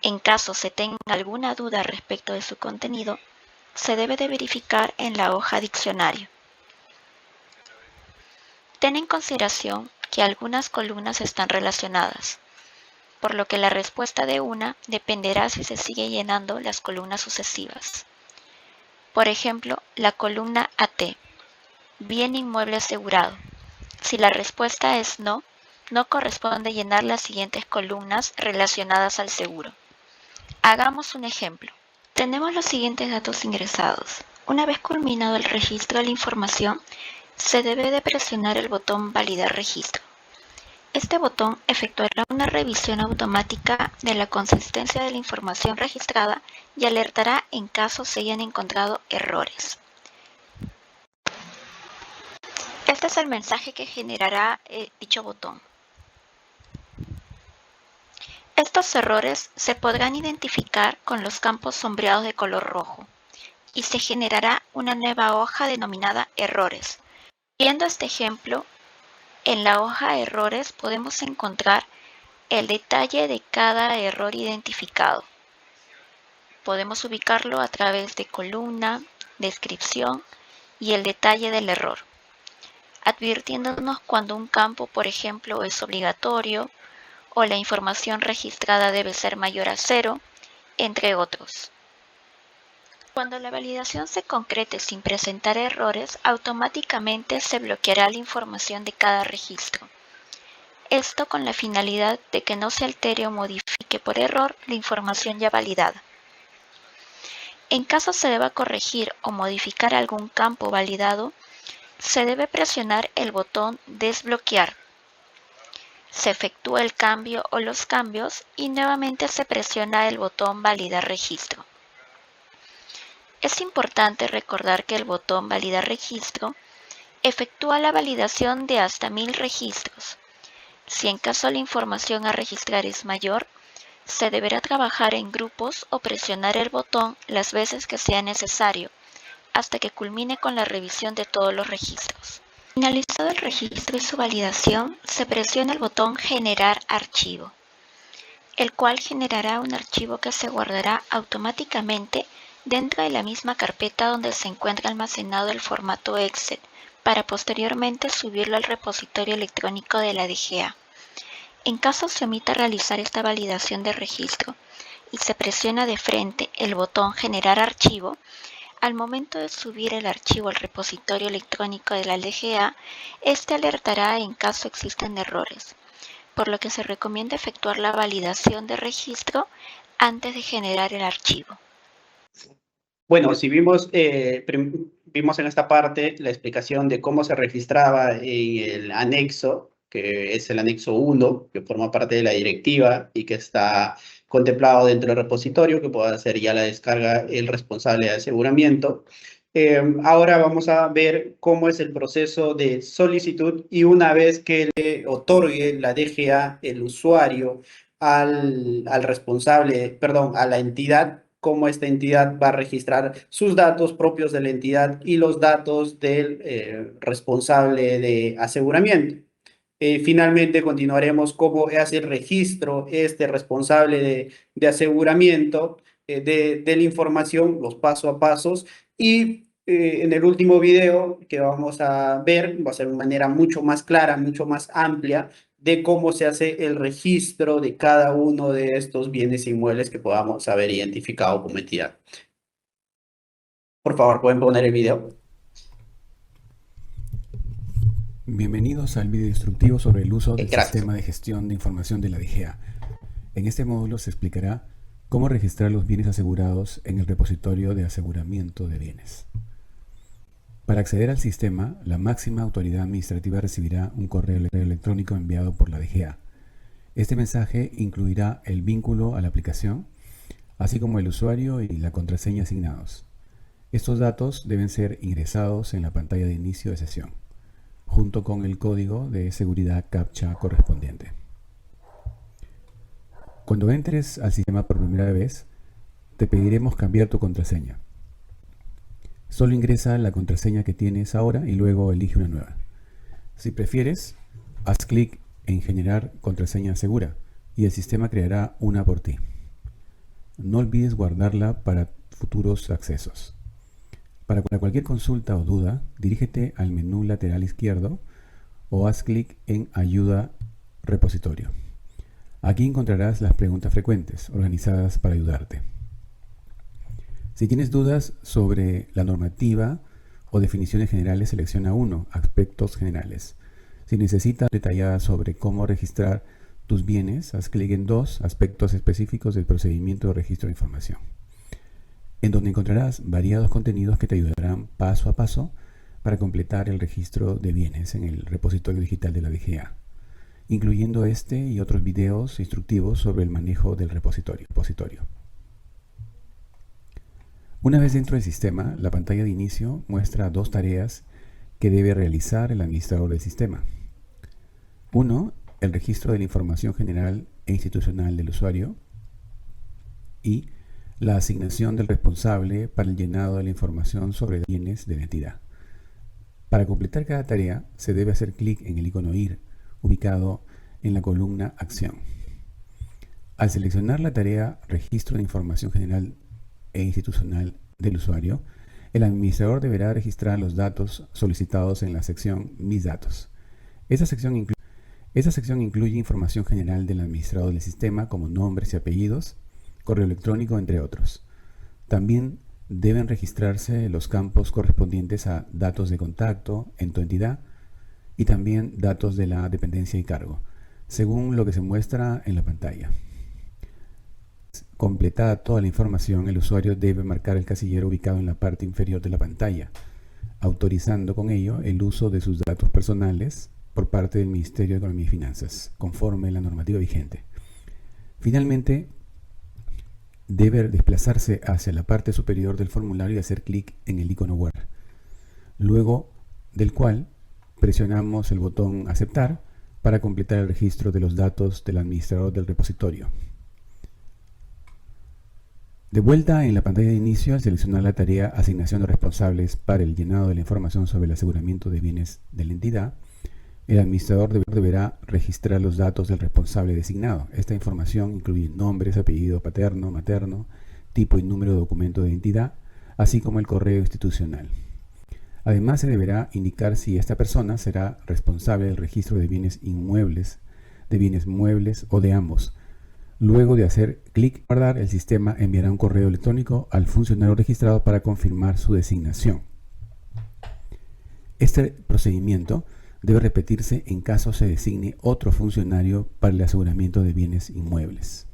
En caso se tenga alguna duda respecto de su contenido, se debe de verificar en la hoja diccionario. Ten en consideración que algunas columnas están relacionadas, por lo que la respuesta de una dependerá si se sigue llenando las columnas sucesivas. Por ejemplo, la columna AT, bien inmueble asegurado. Si la respuesta es no, no corresponde llenar las siguientes columnas relacionadas al seguro. Hagamos un ejemplo. Tenemos los siguientes datos ingresados. Una vez culminado el registro de la información, se debe de presionar el botón Validar registro. Este botón efectuará una revisión automática de la consistencia de la información registrada y alertará en caso se hayan encontrado errores. Este es el mensaje que generará dicho botón. Estos errores se podrán identificar con los campos sombreados de color rojo y se generará una nueva hoja denominada Errores. Viendo este ejemplo, en la hoja Errores podemos encontrar el detalle de cada error identificado. Podemos ubicarlo a través de columna, descripción y el detalle del error, advirtiéndonos cuando un campo, por ejemplo, es obligatorio o la información registrada debe ser mayor a 0, entre otros. Cuando la validación se concrete sin presentar errores, automáticamente se bloqueará la información de cada registro. Esto con la finalidad de que no se altere o modifique por error la información ya validada. En caso se deba corregir o modificar algún campo validado, se debe presionar el botón Desbloquear. Se efectúa el cambio o los cambios y nuevamente se presiona el botón Validar registro. Es importante recordar que el botón Validar registro efectúa la validación de hasta 1000 registros. Si en caso la información a registrar es mayor, se deberá trabajar en grupos o presionar el botón las veces que sea necesario, hasta que culmine con la revisión de todos los registros. Finalizado el registro y su validación, se presiona el botón Generar archivo, el cual generará un archivo que se guardará automáticamente dentro de la misma carpeta donde se encuentra almacenado el formato Excel, para posteriormente subirlo al repositorio electrónico de la DGA. En caso se omita realizar esta validación de registro y se presiona de frente el botón Generar archivo, al momento de subir el archivo al repositorio electrónico de la DGA, este alertará en caso existan errores, por lo que se recomienda efectuar la validación de registro antes de generar el archivo. Bueno, si vimos en esta parte la explicación de cómo se registraba en el anexo, que es el anexo 1, que forma parte de la directiva y que está contemplado dentro del repositorio, que pueda hacer ya la descarga el responsable de aseguramiento. Ahora vamos a ver cómo es el proceso de solicitud y una vez que le otorgue la DGA el usuario al responsable, perdón, a la entidad, cómo esta entidad va a registrar sus datos propios de la entidad y los datos del responsable de aseguramiento. Finalmente continuaremos cómo hace el registro este responsable de aseguramiento de la información, los paso a pasos, y en el último video que vamos a ver va a ser de manera mucho más clara, mucho más amplia de cómo se hace el registro de cada uno de estos bienes inmuebles que podamos haber identificado como entidad. Por favor, ¿pueden poner el video? Bienvenidos al video instructivo sobre el uso del Gracias. sistema de gestión de información de la DGA. En este módulo se explicará cómo registrar los bienes asegurados en el repositorio de aseguramiento de bienes. Para acceder al sistema, la máxima autoridad administrativa recibirá un correo electrónico enviado por la DGA. Este mensaje incluirá el vínculo a la aplicación, así como el usuario y la contraseña asignados. Estos datos deben ser ingresados en la pantalla de inicio de sesión, junto con el código de seguridad CAPTCHA correspondiente. Cuando entres al sistema por primera vez, te pediremos cambiar tu contraseña. Solo ingresa la contraseña que tienes ahora y luego elige una nueva. Si prefieres, haz clic en Generar contraseña segura y el sistema creará una por ti. No olvides guardarla para futuros accesos. Para cualquier consulta o duda, dirígete al menú lateral izquierdo o haz clic en Ayuda repositorio. Aquí encontrarás las preguntas frecuentes, organizadas para ayudarte. Si tienes dudas sobre la normativa o definiciones generales, selecciona uno, Aspectos generales. Si necesitas detallada sobre cómo registrar tus bienes, haz clic en 2 aspectos específicos del procedimiento de registro de información, en donde encontrarás variados contenidos que te ayudarán paso a paso para completar el registro de bienes en el repositorio digital de la DGA, incluyendo este y otros videos instructivos sobre el manejo del repositorio. Una vez dentro del sistema, la pantalla de inicio muestra 2 tareas que debe realizar el administrador del sistema. 1. El registro de la información general e institucional del usuario, y la asignación del responsable para el llenado de la información sobre bienes de la entidad. Para completar cada tarea, se debe hacer clic en el icono IR, ubicado en la columna Acción. Al seleccionar la tarea Registro de información general e institucional del usuario, el administrador deberá registrar los datos solicitados en la sección Mis datos. Esta sección incluye información general del administrador del sistema, como nombres y apellidos, correo electrónico, entre otros. También deben registrarse los campos correspondientes a datos de contacto en tu entidad y también datos de la dependencia y cargo, según lo que se muestra en la pantalla. Completada toda la información, el usuario debe marcar el casillero ubicado en la parte inferior de la pantalla, autorizando con ello el uso de sus datos personales por parte del Ministerio de Economía y Finanzas, conforme a la normativa vigente. Finalmente, debe desplazarse hacia la parte superior del formulario y hacer clic en el icono Word, luego del cual presionamos el botón Aceptar para completar el registro de los datos del administrador del repositorio. De vuelta en la pantalla de inicio, al seleccionar la tarea Asignación de responsables para el llenado de la información sobre el aseguramiento de bienes de la entidad, el administrador deberá registrar los datos del responsable designado. Esta información incluye nombres, apellido paterno, materno, tipo y número de documento de identidad, así como el correo institucional. Además, se deberá indicar si esta persona será responsable del registro de bienes inmuebles, de bienes muebles o de ambos. Luego de hacer clic en guardar, el sistema enviará un correo electrónico al funcionario registrado para confirmar su designación. Este procedimiento debe repetirse en caso se designe otro funcionario para el aseguramiento de bienes inmuebles.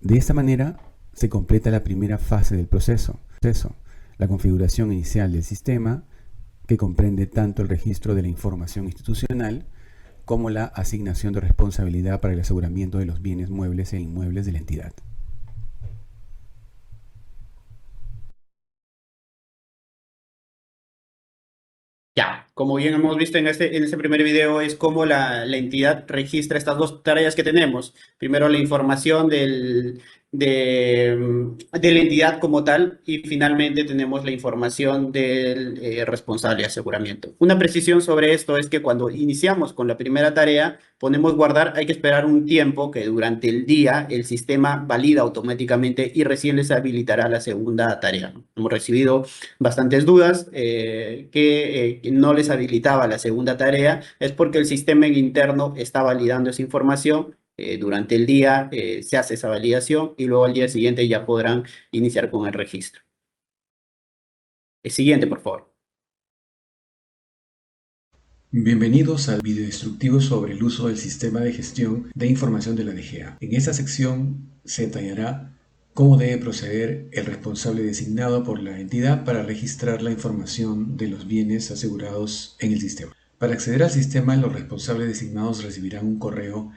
De esta manera se completa la primera fase del proceso, la configuración inicial del sistema, que comprende tanto el registro de la información institucional como la asignación de responsabilidad para el aseguramiento de los bienes muebles e inmuebles de la entidad. Ya, como bien hemos visto en este primer video, es cómo la entidad registra estas 2 tareas que tenemos. Primero, la información de la entidad como tal, y finalmente tenemos la información del responsable de aseguramiento. Una precisión sobre esto es que cuando iniciamos con la primera tarea, ponemos guardar, hay que esperar un tiempo que durante el día el sistema valida automáticamente y recién les habilitará la segunda tarea. Hemos recibido bastantes dudas que no les habilitaba la segunda tarea, es porque el sistema interno está validando esa información. Durante el día se hace esa validación y luego al día siguiente ya podrán iniciar con el registro. El siguiente, por favor. Bienvenidos al video instructivo sobre el uso del sistema de gestión de información de la DGA. En esta sección se detallará cómo debe proceder el responsable designado por la entidad para registrar la información de los bienes asegurados en el sistema. Para acceder al sistema, los responsables designados recibirán un correo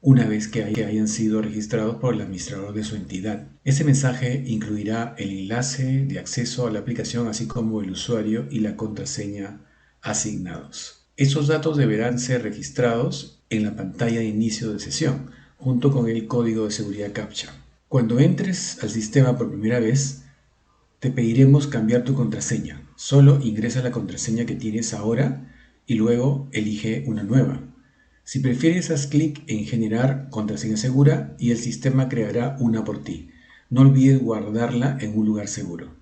una vez que hayan sido registrados por el administrador de su entidad. Este mensaje incluirá el enlace de acceso a la aplicación, así como el usuario y la contraseña asignados. Estos datos deberán ser registrados en la pantalla de inicio de sesión, junto con el código de seguridad CAPTCHA. Cuando entres al sistema por primera vez, te pediremos cambiar tu contraseña. Solo ingresa la contraseña que tienes ahora y luego elige una nueva. Si prefieres, haz clic en Generar contraseña segura y el sistema creará una por ti. No olvides guardarla en un lugar seguro.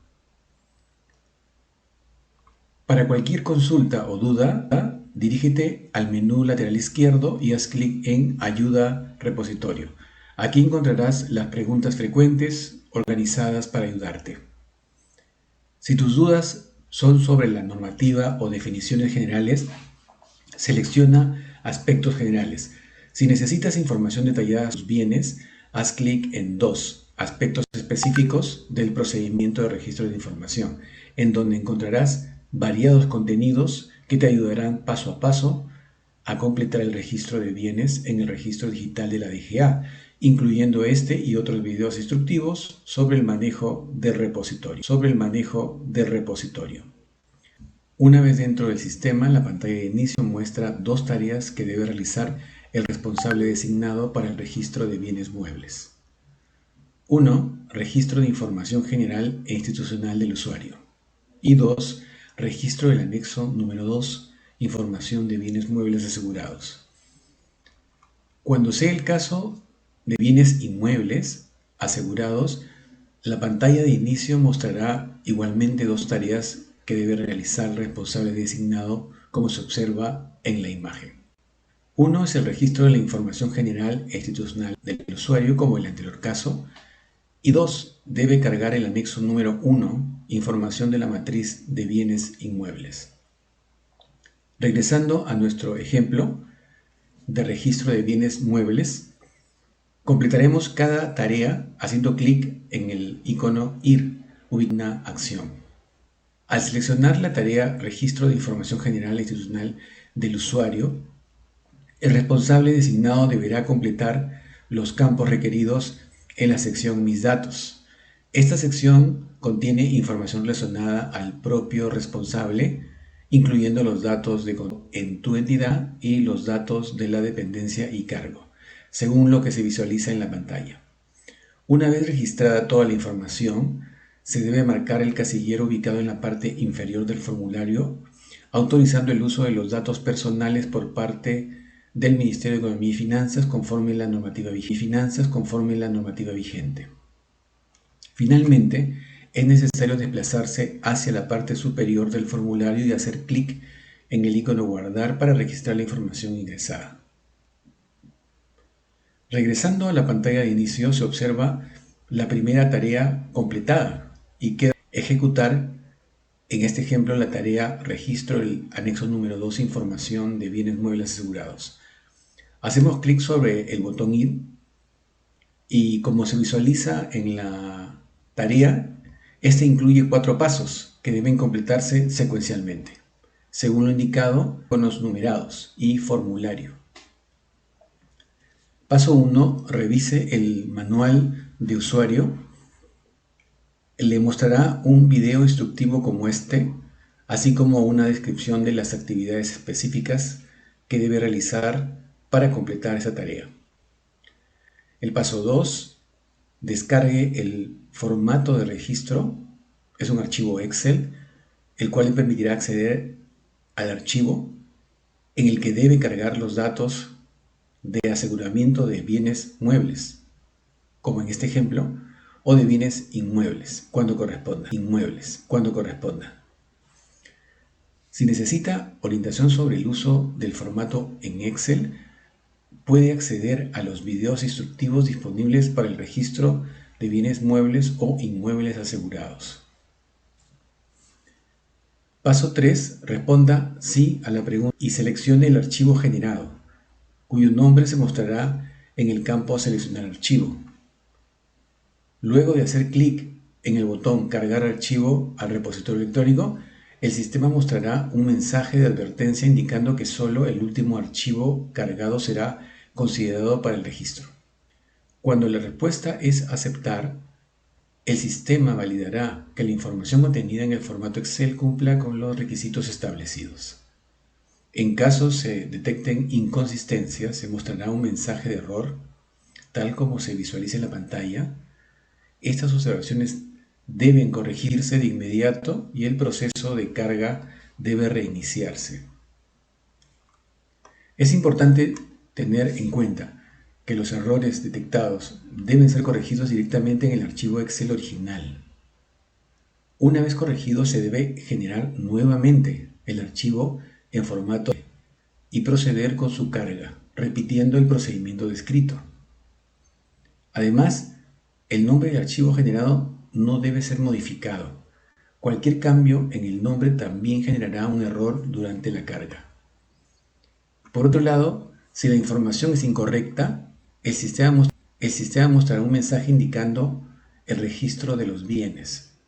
Para cualquier consulta o duda, dirígete al menú lateral izquierdo y haz clic en Ayuda repositorio. Aquí encontrarás las preguntas frecuentes organizadas para ayudarte. Si tus dudas son sobre la normativa o definiciones generales, selecciona aspectos generales. Si necesitas información detallada de sus bienes, haz clic en 2, aspectos específicos del procedimiento de registro de información, en donde encontrarás variados contenidos que te ayudarán paso a paso a completar el registro de bienes en el registro digital de la DGA, incluyendo este y otros videos instructivos sobre el manejo del repositorio. Una vez dentro del sistema, la pantalla de inicio muestra 2 tareas que debe realizar el responsable designado para el registro de bienes muebles. 1. Registro de información general e institucional del usuario. Y 2. Registro del anexo número 2, información de bienes muebles asegurados. Cuando sea el caso de bienes inmuebles asegurados, la pantalla de inicio mostrará igualmente 2 tareas que debe realizar el responsable designado, como se observa en la imagen. 1 es el registro de la información general e institucional del usuario, como en el anterior caso, y 2 debe cargar el anexo número 1, información de la matriz de bienes inmuebles. Regresando a nuestro ejemplo de registro de bienes muebles, completaremos cada tarea haciendo clic en el icono IR, ubicada acción. Al seleccionar la tarea Registro de Información General e Institucional del usuario, el responsable designado deberá completar los campos requeridos en la sección Mis datos. Esta sección contiene información relacionada al propio responsable, incluyendo los datos en tu entidad y los datos de la dependencia y cargo, según lo que se visualiza en la pantalla. Una vez registrada toda la información, se debe marcar el casillero ubicado en la parte inferior del formulario, autorizando el uso de los datos personales por parte del Ministerio de Economía y Finanzas conforme la normativa vigente. Finalmente, es necesario desplazarse hacia la parte superior del formulario y hacer clic en el icono Guardar para registrar la información ingresada. Regresando a la pantalla de inicio, se observa la primera tarea completada y queda ejecutar, en este ejemplo, la tarea Registro del anexo número 2, información de bienes muebles asegurados. Hacemos clic sobre el botón IR y, como se visualiza en la tarea, este incluye 4 pasos que deben completarse secuencialmente, según lo indicado con los numerados y formulario. Paso 1. Revise el manual de usuario. Le mostrará un video instructivo como este, así como una descripción de las actividades específicas que debe realizar para completar esa tarea. El paso 2. Descargue el formato de registro. Es un archivo Excel, el cual le permitirá acceder al archivo en el que debe cargar los datos de aseguramiento de bienes muebles, como en este ejemplo, o de bienes inmuebles, cuando corresponda. Si necesita orientación sobre el uso del formato en Excel, puede acceder a los videos instructivos disponibles para el registro de bienes muebles o inmuebles asegurados. Paso 3. Responda sí a la pregunta y seleccione el archivo generado, cuyo nombre se mostrará en el campo Seleccionar archivo. Luego de hacer clic en el botón Cargar archivo al repositorio electrónico, el sistema mostrará un mensaje de advertencia indicando que solo el último archivo cargado será considerado para el registro. Cuando la respuesta es aceptar, el sistema validará que la información contenida en el formato Excel cumpla con los requisitos establecidos. En caso se detecten inconsistencias, se mostrará un mensaje de error, tal como se visualiza en la pantalla. Estas observaciones deben corregirse de inmediato y el proceso de carga debe reiniciarse. Es importante tener en cuenta que los errores detectados deben ser corregidos directamente en el archivo Excel original. Una vez corregido, se debe generar nuevamente el archivo en formato y proceder con su carga, repitiendo el procedimiento descrito. Además, el nombre del archivo generado no debe ser modificado. Cualquier cambio en el nombre también generará un error durante la carga. Por otro lado, si la información es incorrecta, el sistema mostrará un mensaje indicando el registro de los bienes.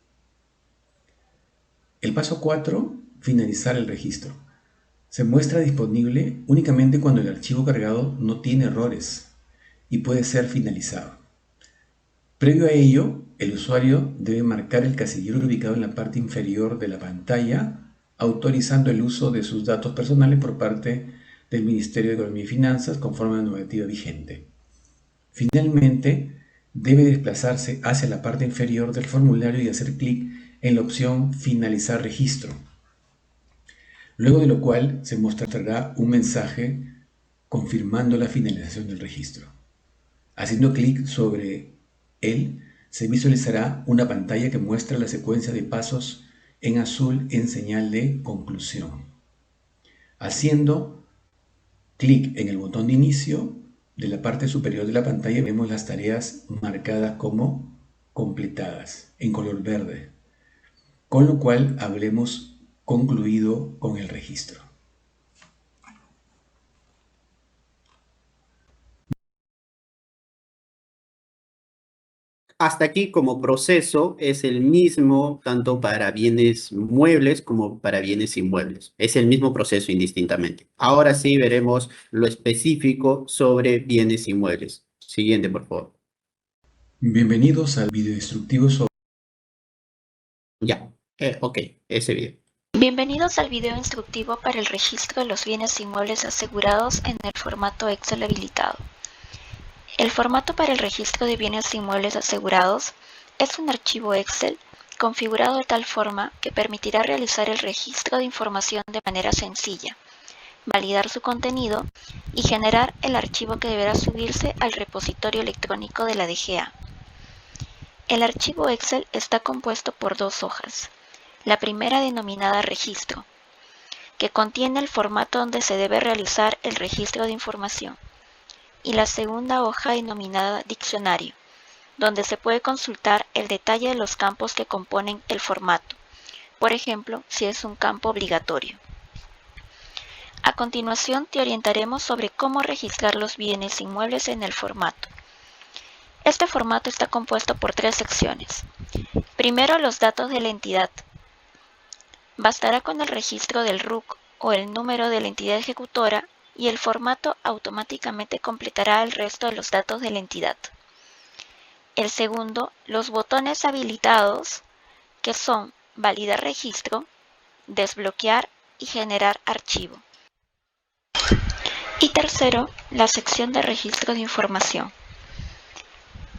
El paso 4, finalizar el registro. Se muestra disponible únicamente cuando el archivo cargado no tiene errores y puede ser finalizado. Previo a ello, el usuario debe marcar el casillero ubicado en la parte inferior de la pantalla, autorizando el uso de sus datos personales por parte del Ministerio de Economía y Finanzas conforme a la normativa vigente. Finalmente, debe desplazarse hacia la parte inferior del formulario y hacer clic en la opción Finalizar registro, luego de lo cual se mostrará un mensaje confirmando la finalización del registro. Haciendo clic sobre él, se visualizará una pantalla que muestra la secuencia de pasos en azul en señal de conclusión. Haciendo clic en el botón de inicio de la parte superior de la pantalla vemos las tareas marcadas como completadas en color verde, con lo cual habremos concluido con el registro. Hasta aquí, como proceso, es el mismo tanto para bienes muebles como para bienes inmuebles. Es el mismo proceso indistintamente. Ahora sí veremos lo específico sobre bienes inmuebles. Siguiente, por favor. Bienvenidos al video instructivo sobre... Ya, ok, ese video. Bienvenidos al video instructivo para el registro de los bienes inmuebles asegurados en el formato Excel habilitado. El formato para el registro de bienes inmuebles asegurados es un archivo Excel configurado de tal forma que permitirá realizar el registro de información de manera sencilla, validar su contenido y generar el archivo que deberá subirse al repositorio electrónico de la DGA. El archivo Excel está compuesto por dos hojas. La primera denominada registro, que contiene el formato donde se debe realizar el registro de información, y la segunda hoja denominada diccionario, donde se puede consultar el detalle de los campos que componen el formato, por ejemplo, si es un campo obligatorio. A continuación te orientaremos sobre cómo registrar los bienes inmuebles en el formato. Este formato está compuesto por tres secciones. Primero, los datos de la entidad. Bastará con el registro del RUC o el número de la entidad ejecutora y el formato automáticamente completará el resto de los datos de la entidad. El segundo, los botones habilitados, que son validar registro, desbloquear y generar archivo. Y tercero, la sección de registro de información.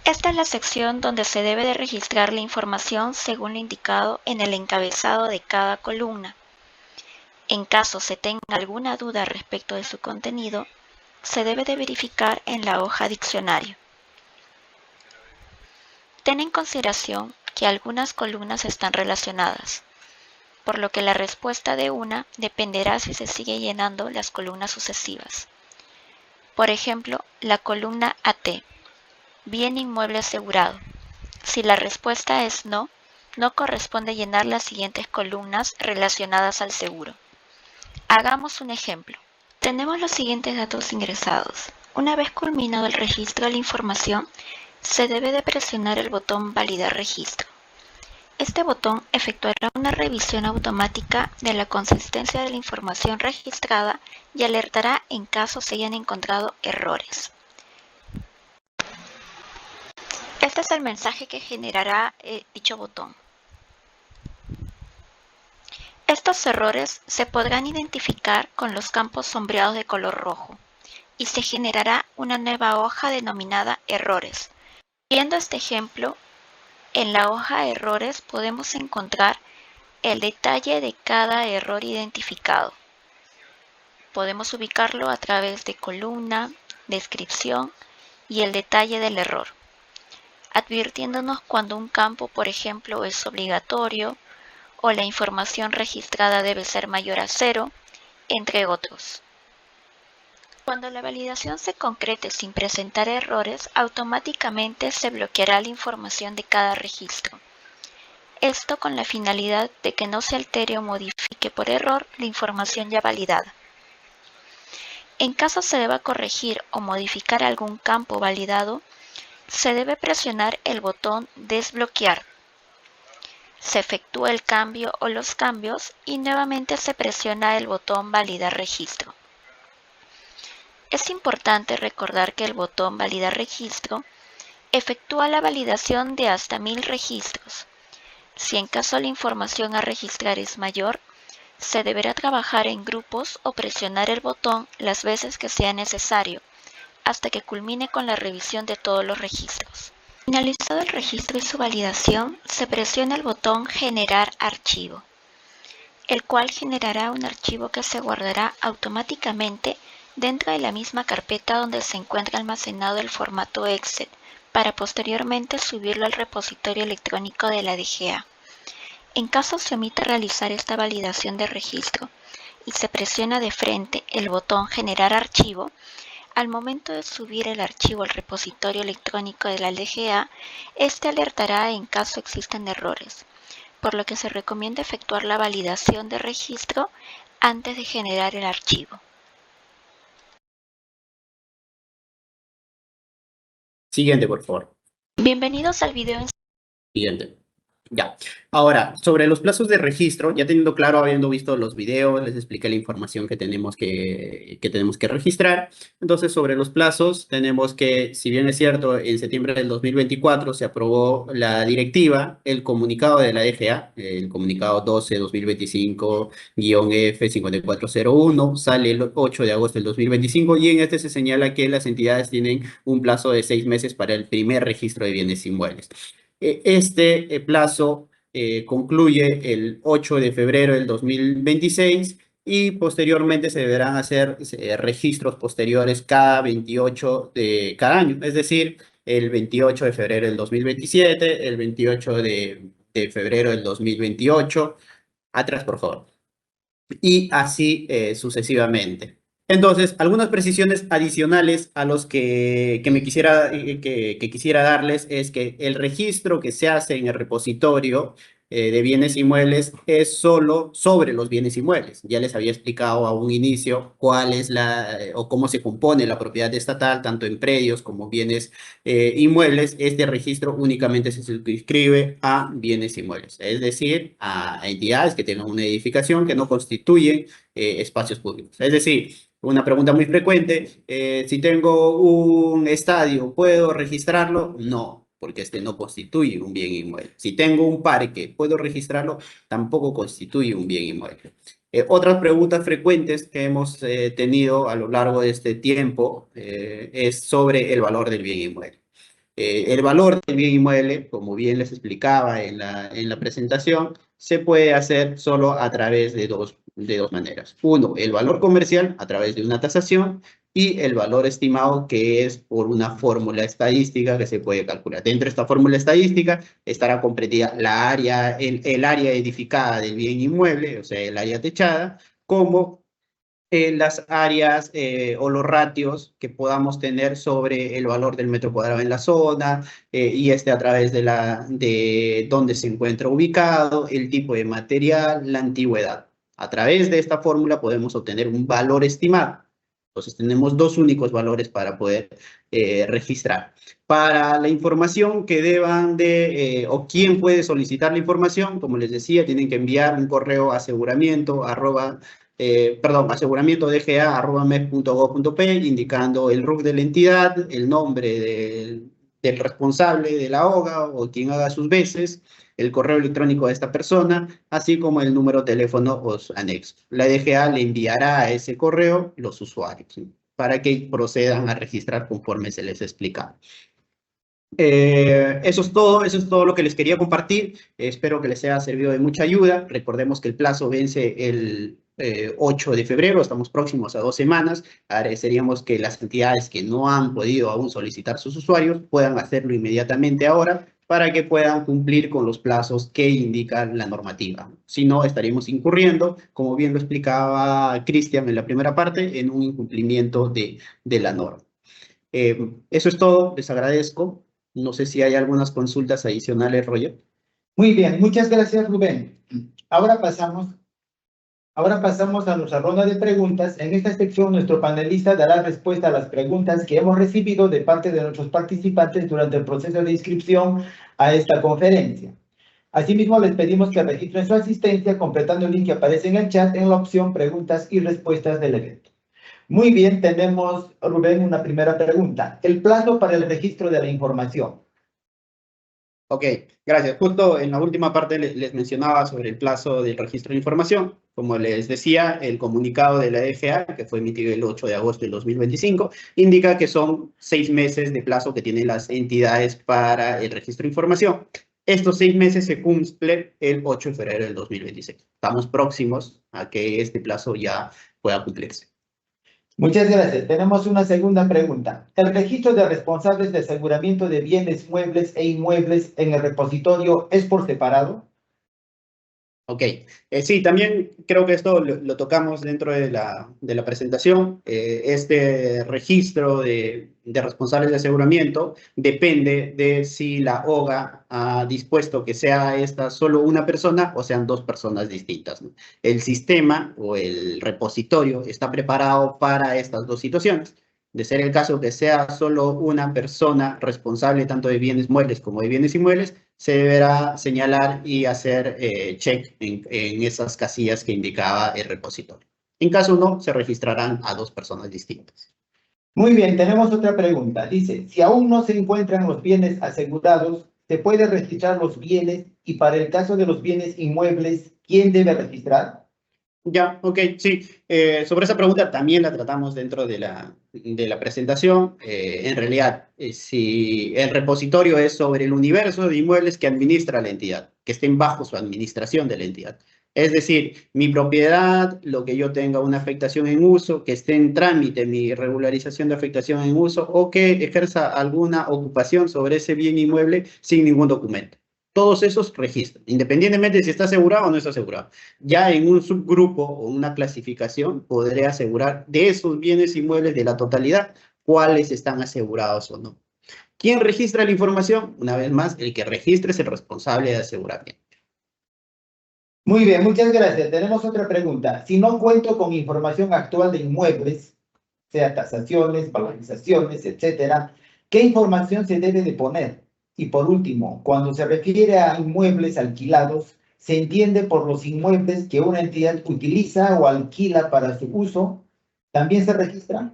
Esta es la sección donde se debe de registrar la información según lo indicado en el encabezado de cada columna. En caso se tenga alguna duda respecto de su contenido, se debe de verificar en la hoja diccionario. Ten en consideración que algunas columnas están relacionadas, por lo que la respuesta de una dependerá si se sigue llenando las columnas sucesivas. Por ejemplo, la columna AT. Bien inmueble asegurado. Si la respuesta es no, no corresponde llenar las siguientes columnas relacionadas al seguro. Hagamos un ejemplo. Tenemos los siguientes datos ingresados. Una vez culminado el registro de la información, se debe de presionar el botón Validar registro. Este botón efectuará una revisión automática de la consistencia de la información registrada y alertará en caso se hayan encontrado errores. Este es el mensaje que generará dicho botón. Estos errores se podrán identificar con los campos sombreados de color rojo y se generará una nueva hoja denominada errores. Viendo este ejemplo, en la hoja errores podemos encontrar el detalle de cada error identificado. Podemos ubicarlo a través de columna, descripción y el detalle del error, advirtiéndonos cuando un campo, por ejemplo, es obligatorio o la información registrada debe ser mayor a 0, entre otros. Cuando la validación se concrete sin presentar errores, automáticamente se bloqueará la información de cada registro. Esto con la finalidad de que no se altere o modifique por error la información ya validada. En caso se deba corregir o modificar algún campo validado, se debe presionar el botón Desbloquear. Se efectúa el cambio o los cambios y nuevamente se presiona el botón Validar registro. Es importante recordar que el botón Validar registro efectúa la validación de hasta 1000 registros. Si en caso la información a registrar es mayor, se deberá trabajar en grupos o presionar el botón las veces que sea necesario, hasta que culmine con la revisión de todos los registros. Finalizado el registro y su validación, se presiona el botón Generar archivo, el cual generará un archivo que se guardará automáticamente dentro de la misma carpeta donde se encuentra almacenado el formato Excel, para posteriormente subirlo al repositorio electrónico de la DGA. En caso se omita realizar esta validación de registro y se presiona de frente el botón Generar archivo, al momento de subir el archivo al repositorio electrónico de la DGA, este alertará en caso existan errores, por lo que se recomienda efectuar la validación de registro antes de generar el archivo. Siguiente, por favor. Bienvenidos al video. Siguiente. Ya. Ahora, sobre los plazos de registro, ya teniendo claro, habiendo visto los videos, les expliqué la información que tenemos que registrar. Entonces, sobre los plazos, tenemos que, si bien es cierto, en septiembre del 2024 se aprobó la directiva, el comunicado de la DGA, el comunicado 12-2025-F5401, sale el 8 de agosto del 2025 y en este se señala que las entidades tienen un plazo de 6 meses para el primer registro de bienes inmuebles. Este plazo concluye el 8 de febrero del 2026 y posteriormente se deberán hacer registros posteriores cada 28 de cada año, es decir, el 28 de febrero del 2027, el 28 de febrero del 2028, atrás por favor, y así sucesivamente. Entonces, algunas precisiones adicionales a los que quisiera darles es que el registro que se hace en el repositorio de bienes inmuebles es solo sobre los bienes inmuebles. Ya les había explicado a un inicio cuál es o cómo se compone la propiedad estatal, tanto en predios como bienes inmuebles. Este registro únicamente se suscribe a bienes inmuebles, es decir, a entidades que tengan una edificación que no constituyen espacios públicos. Es decir, una pregunta muy frecuente, si tengo un estadio, ¿puedo registrarlo? No, porque este no constituye un bien inmueble. Si tengo un parque, ¿puedo registrarlo? Tampoco constituye un bien inmueble. Otras preguntas frecuentes que hemos tenido a lo largo de este tiempo es sobre el valor del bien inmueble. El valor del bien inmueble, como bien les explicaba en la presentación, se puede hacer solo a través de dos maneras. Uno, el valor comercial a través de una tasación y el valor estimado, que es por una fórmula estadística que se puede calcular. Dentro de esta fórmula estadística estará comprendida el área edificada del bien inmueble, o sea, el área techada, como las áreas o los ratios que podamos tener sobre el valor del metro cuadrado en la zona y a través de dónde se encuentra ubicado, el tipo de material, la antigüedad. A través de esta fórmula podemos obtener un valor estimado. Entonces tenemos dos únicos valores para poder registrar. Para la información que deban o quién puede solicitar la información, como les decía, tienen que enviar un correo aseguramiento.dga@mep.gov.p indicando el RUC de la entidad, el nombre del responsable de la OGA o quien haga sus veces, el correo electrónico de esta persona, así como el número de teléfono o anexo. La DGA le enviará a ese correo los usuarios, ¿sí?, para que procedan a registrar conforme se les explica. Eso es todo lo que les quería compartir. Espero que les haya servido de mucha ayuda. Recordemos que el plazo vence el 8 de febrero, estamos próximos a 2 semanas. Agradeceríamos que las entidades que no han podido aún solicitar sus usuarios puedan hacerlo inmediatamente ahora para que puedan cumplir con los plazos que indica la normativa. Si no, estaríamos incurriendo, como bien lo explicaba Cristian en la primera parte, en un incumplimiento de la norma. Eso es todo, les agradezco. No sé si hay algunas consultas adicionales, Roger. Muy bien, muchas gracias, Rubén. Ahora pasamos a nuestra ronda de preguntas. En esta sección, nuestro panelista dará respuesta a las preguntas que hemos recibido de parte de nuestros participantes durante el proceso de inscripción a esta conferencia. Asimismo, les pedimos que registren su asistencia completando el link que aparece en el chat en la opción Preguntas y Respuestas del evento. Muy bien, tenemos, Rubén, una primera pregunta. El plazo para el registro de la información. Ok, gracias. Justo en la última parte les mencionaba sobre el plazo del registro de información. Como les decía, el comunicado de la DGA, que fue emitido el 8 de agosto del 2025, indica que son 6 meses de plazo que tienen las entidades para el registro de información. Estos 6 meses se cumplen el 8 de febrero del 2026. Estamos próximos a que este plazo ya pueda cumplirse. Muchas gracias. Tenemos una segunda pregunta. ¿El registro de responsables de aseguramiento de bienes muebles e inmuebles en el repositorio es por separado? Ok, sí, también creo que esto lo tocamos dentro de la presentación. Este registro de responsables de aseguramiento depende de si la OGA ha dispuesto que sea esta solo una persona o sean 2 personas distintas, ¿no? El sistema o el repositorio está preparado para estas 2 situaciones. De ser el caso que sea solo una persona responsable tanto de bienes muebles como de bienes inmuebles, se deberá señalar y hacer check en esas casillas que indicaba el repositorio. En caso no, se registrarán a 2 personas distintas. Muy bien, tenemos otra pregunta. Dice, si aún no se encuentran los bienes asegurados, ¿se puede registrar los bienes? Y para el caso de los bienes inmuebles, ¿quién debe registrar? Ya, ok, sí. Sobre esa pregunta también la tratamos dentro de la presentación. En realidad, si el repositorio es sobre el universo de inmuebles que administra la entidad, que estén bajo su administración de la entidad. Es decir, mi propiedad, lo que yo tenga una afectación en uso, que esté en trámite mi regularización de afectación en uso o que ejerza alguna ocupación sobre ese bien inmueble sin ningún documento. Todos esos registros, independientemente de si está asegurado o no está asegurado. Ya en un subgrupo o una clasificación podré asegurar de esos bienes inmuebles de la totalidad cuáles están asegurados o no. ¿Quién registra la información? Una vez más, el que registre es el responsable de aseguramiento. Muy bien, muchas gracias. Tenemos otra pregunta. Si no cuento con información actual de inmuebles, sea tasaciones, valorizaciones, etcétera, ¿qué información se debe de poner? Y por último, cuando se refiere a inmuebles alquilados, ¿se entiende por los inmuebles que una entidad utiliza o alquila para su uso? ¿También se registra?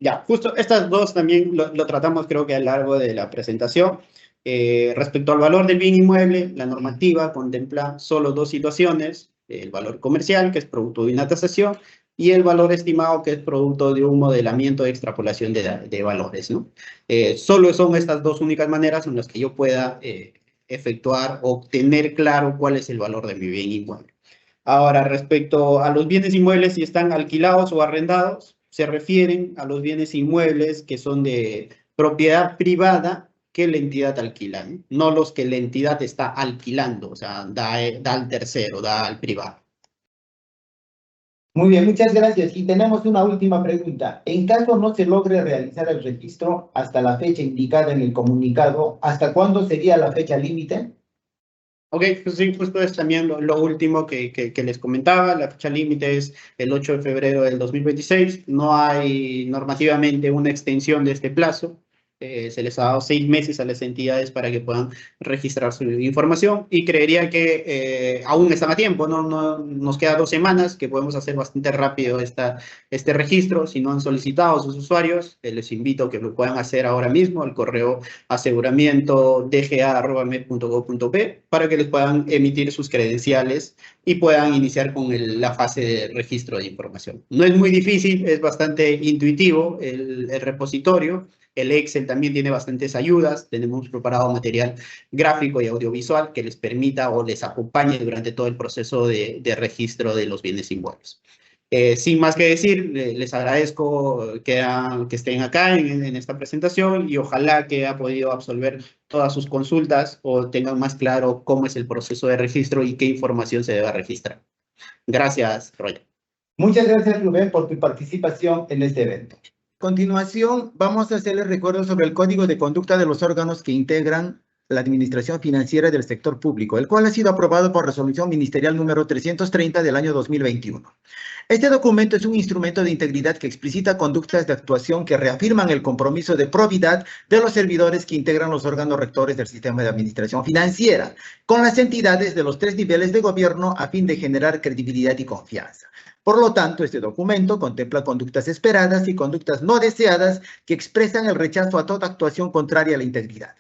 Ya, justo estas dos también lo tratamos creo que a lo largo de la presentación. Respecto al valor del bien inmueble, la normativa contempla solo 2 situaciones, el valor comercial, que es producto de una tasación, y el valor estimado, que es producto de un modelamiento de extrapolación de valores, ¿no? Solo son estas 2 únicas maneras en las que yo pueda efectuar o tener claro cuál es el valor de mi bien inmueble. Ahora, respecto a los bienes inmuebles, si están alquilados o arrendados, se refieren a los bienes inmuebles que son de propiedad privada que la entidad alquila, ¿no? No los que la entidad está alquilando, o sea, da al tercero, da al privado. Muy bien, muchas gracias. Y tenemos una última pregunta. En caso no se logre realizar el registro hasta la fecha indicada en el comunicado, ¿hasta cuándo sería la fecha límite? Ok, pues sí, justo es también lo último que les comentaba. La fecha límite es el 8 de febrero del 2026. No hay normativamente una extensión de este plazo. Se les ha dado 6 meses a las entidades para que puedan registrar su información y creería que aún están a tiempo, ¿no? Nos queda 2 semanas que podemos hacer bastante rápido este registro. Si no han solicitado a sus usuarios, les invito a que lo puedan hacer ahora mismo al correo aseguramiento.dga@med.gov.p para que les puedan emitir sus credenciales y puedan iniciar con la fase de registro de información. No es muy difícil, es bastante intuitivo el repositorio. El Excel también tiene bastantes ayudas. Tenemos preparado material gráfico y audiovisual que les permita o les acompañe durante todo el proceso de registro de los bienes inmuebles. Sin más que decir, les agradezco que estén acá en esta presentación y ojalá que haya podido absolver todas sus consultas o tengan más claro cómo es el proceso de registro y qué información se debe registrar. Gracias, Roger. Muchas gracias, Rubén, por tu participación en este evento. A continuación, vamos a hacerles recuerdo sobre el código de conducta de los órganos que integran la administración financiera del sector público, el cual ha sido aprobado por resolución ministerial número 330 del año 2021. Este documento es un instrumento de integridad que explicita conductas de actuación que reafirman el compromiso de probidad de los servidores que integran los órganos rectores del sistema de administración financiera con las entidades de los 3 niveles de gobierno a fin de generar credibilidad y confianza. Por lo tanto, este documento contempla conductas esperadas y conductas no deseadas que expresan el rechazo a toda actuación contraria a la integridad.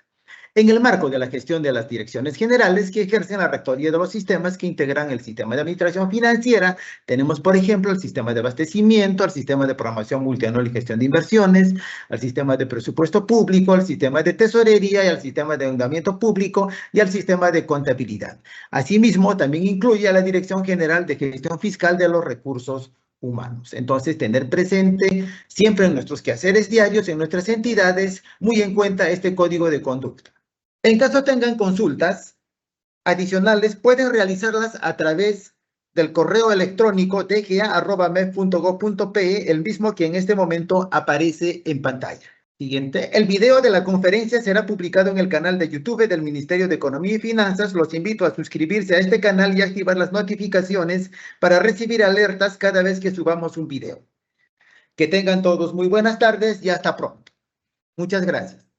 En el marco de la gestión de las direcciones generales que ejercen la rectoría de los sistemas que integran el sistema de administración financiera, tenemos, por ejemplo, el sistema de abastecimiento, el sistema de programación multianual y gestión de inversiones, el sistema de presupuesto público, el sistema de tesorería y el sistema de endeudamiento público y el sistema de contabilidad. Asimismo, también incluye a la Dirección General de Gestión Fiscal de los Recursos Humanos. Entonces, tener presente siempre en nuestros quehaceres diarios, en nuestras entidades, muy en cuenta este código de conducta. En caso tengan consultas adicionales, pueden realizarlas a través del correo electrónico dga@mef.gov.pe, el mismo que en este momento aparece en pantalla. Siguiente. El video de la conferencia será publicado en el canal de YouTube del Ministerio de Economía y Finanzas. Los invito a suscribirse a este canal y activar las notificaciones para recibir alertas cada vez que subamos un video. Que tengan todos muy buenas tardes y hasta pronto. Muchas gracias.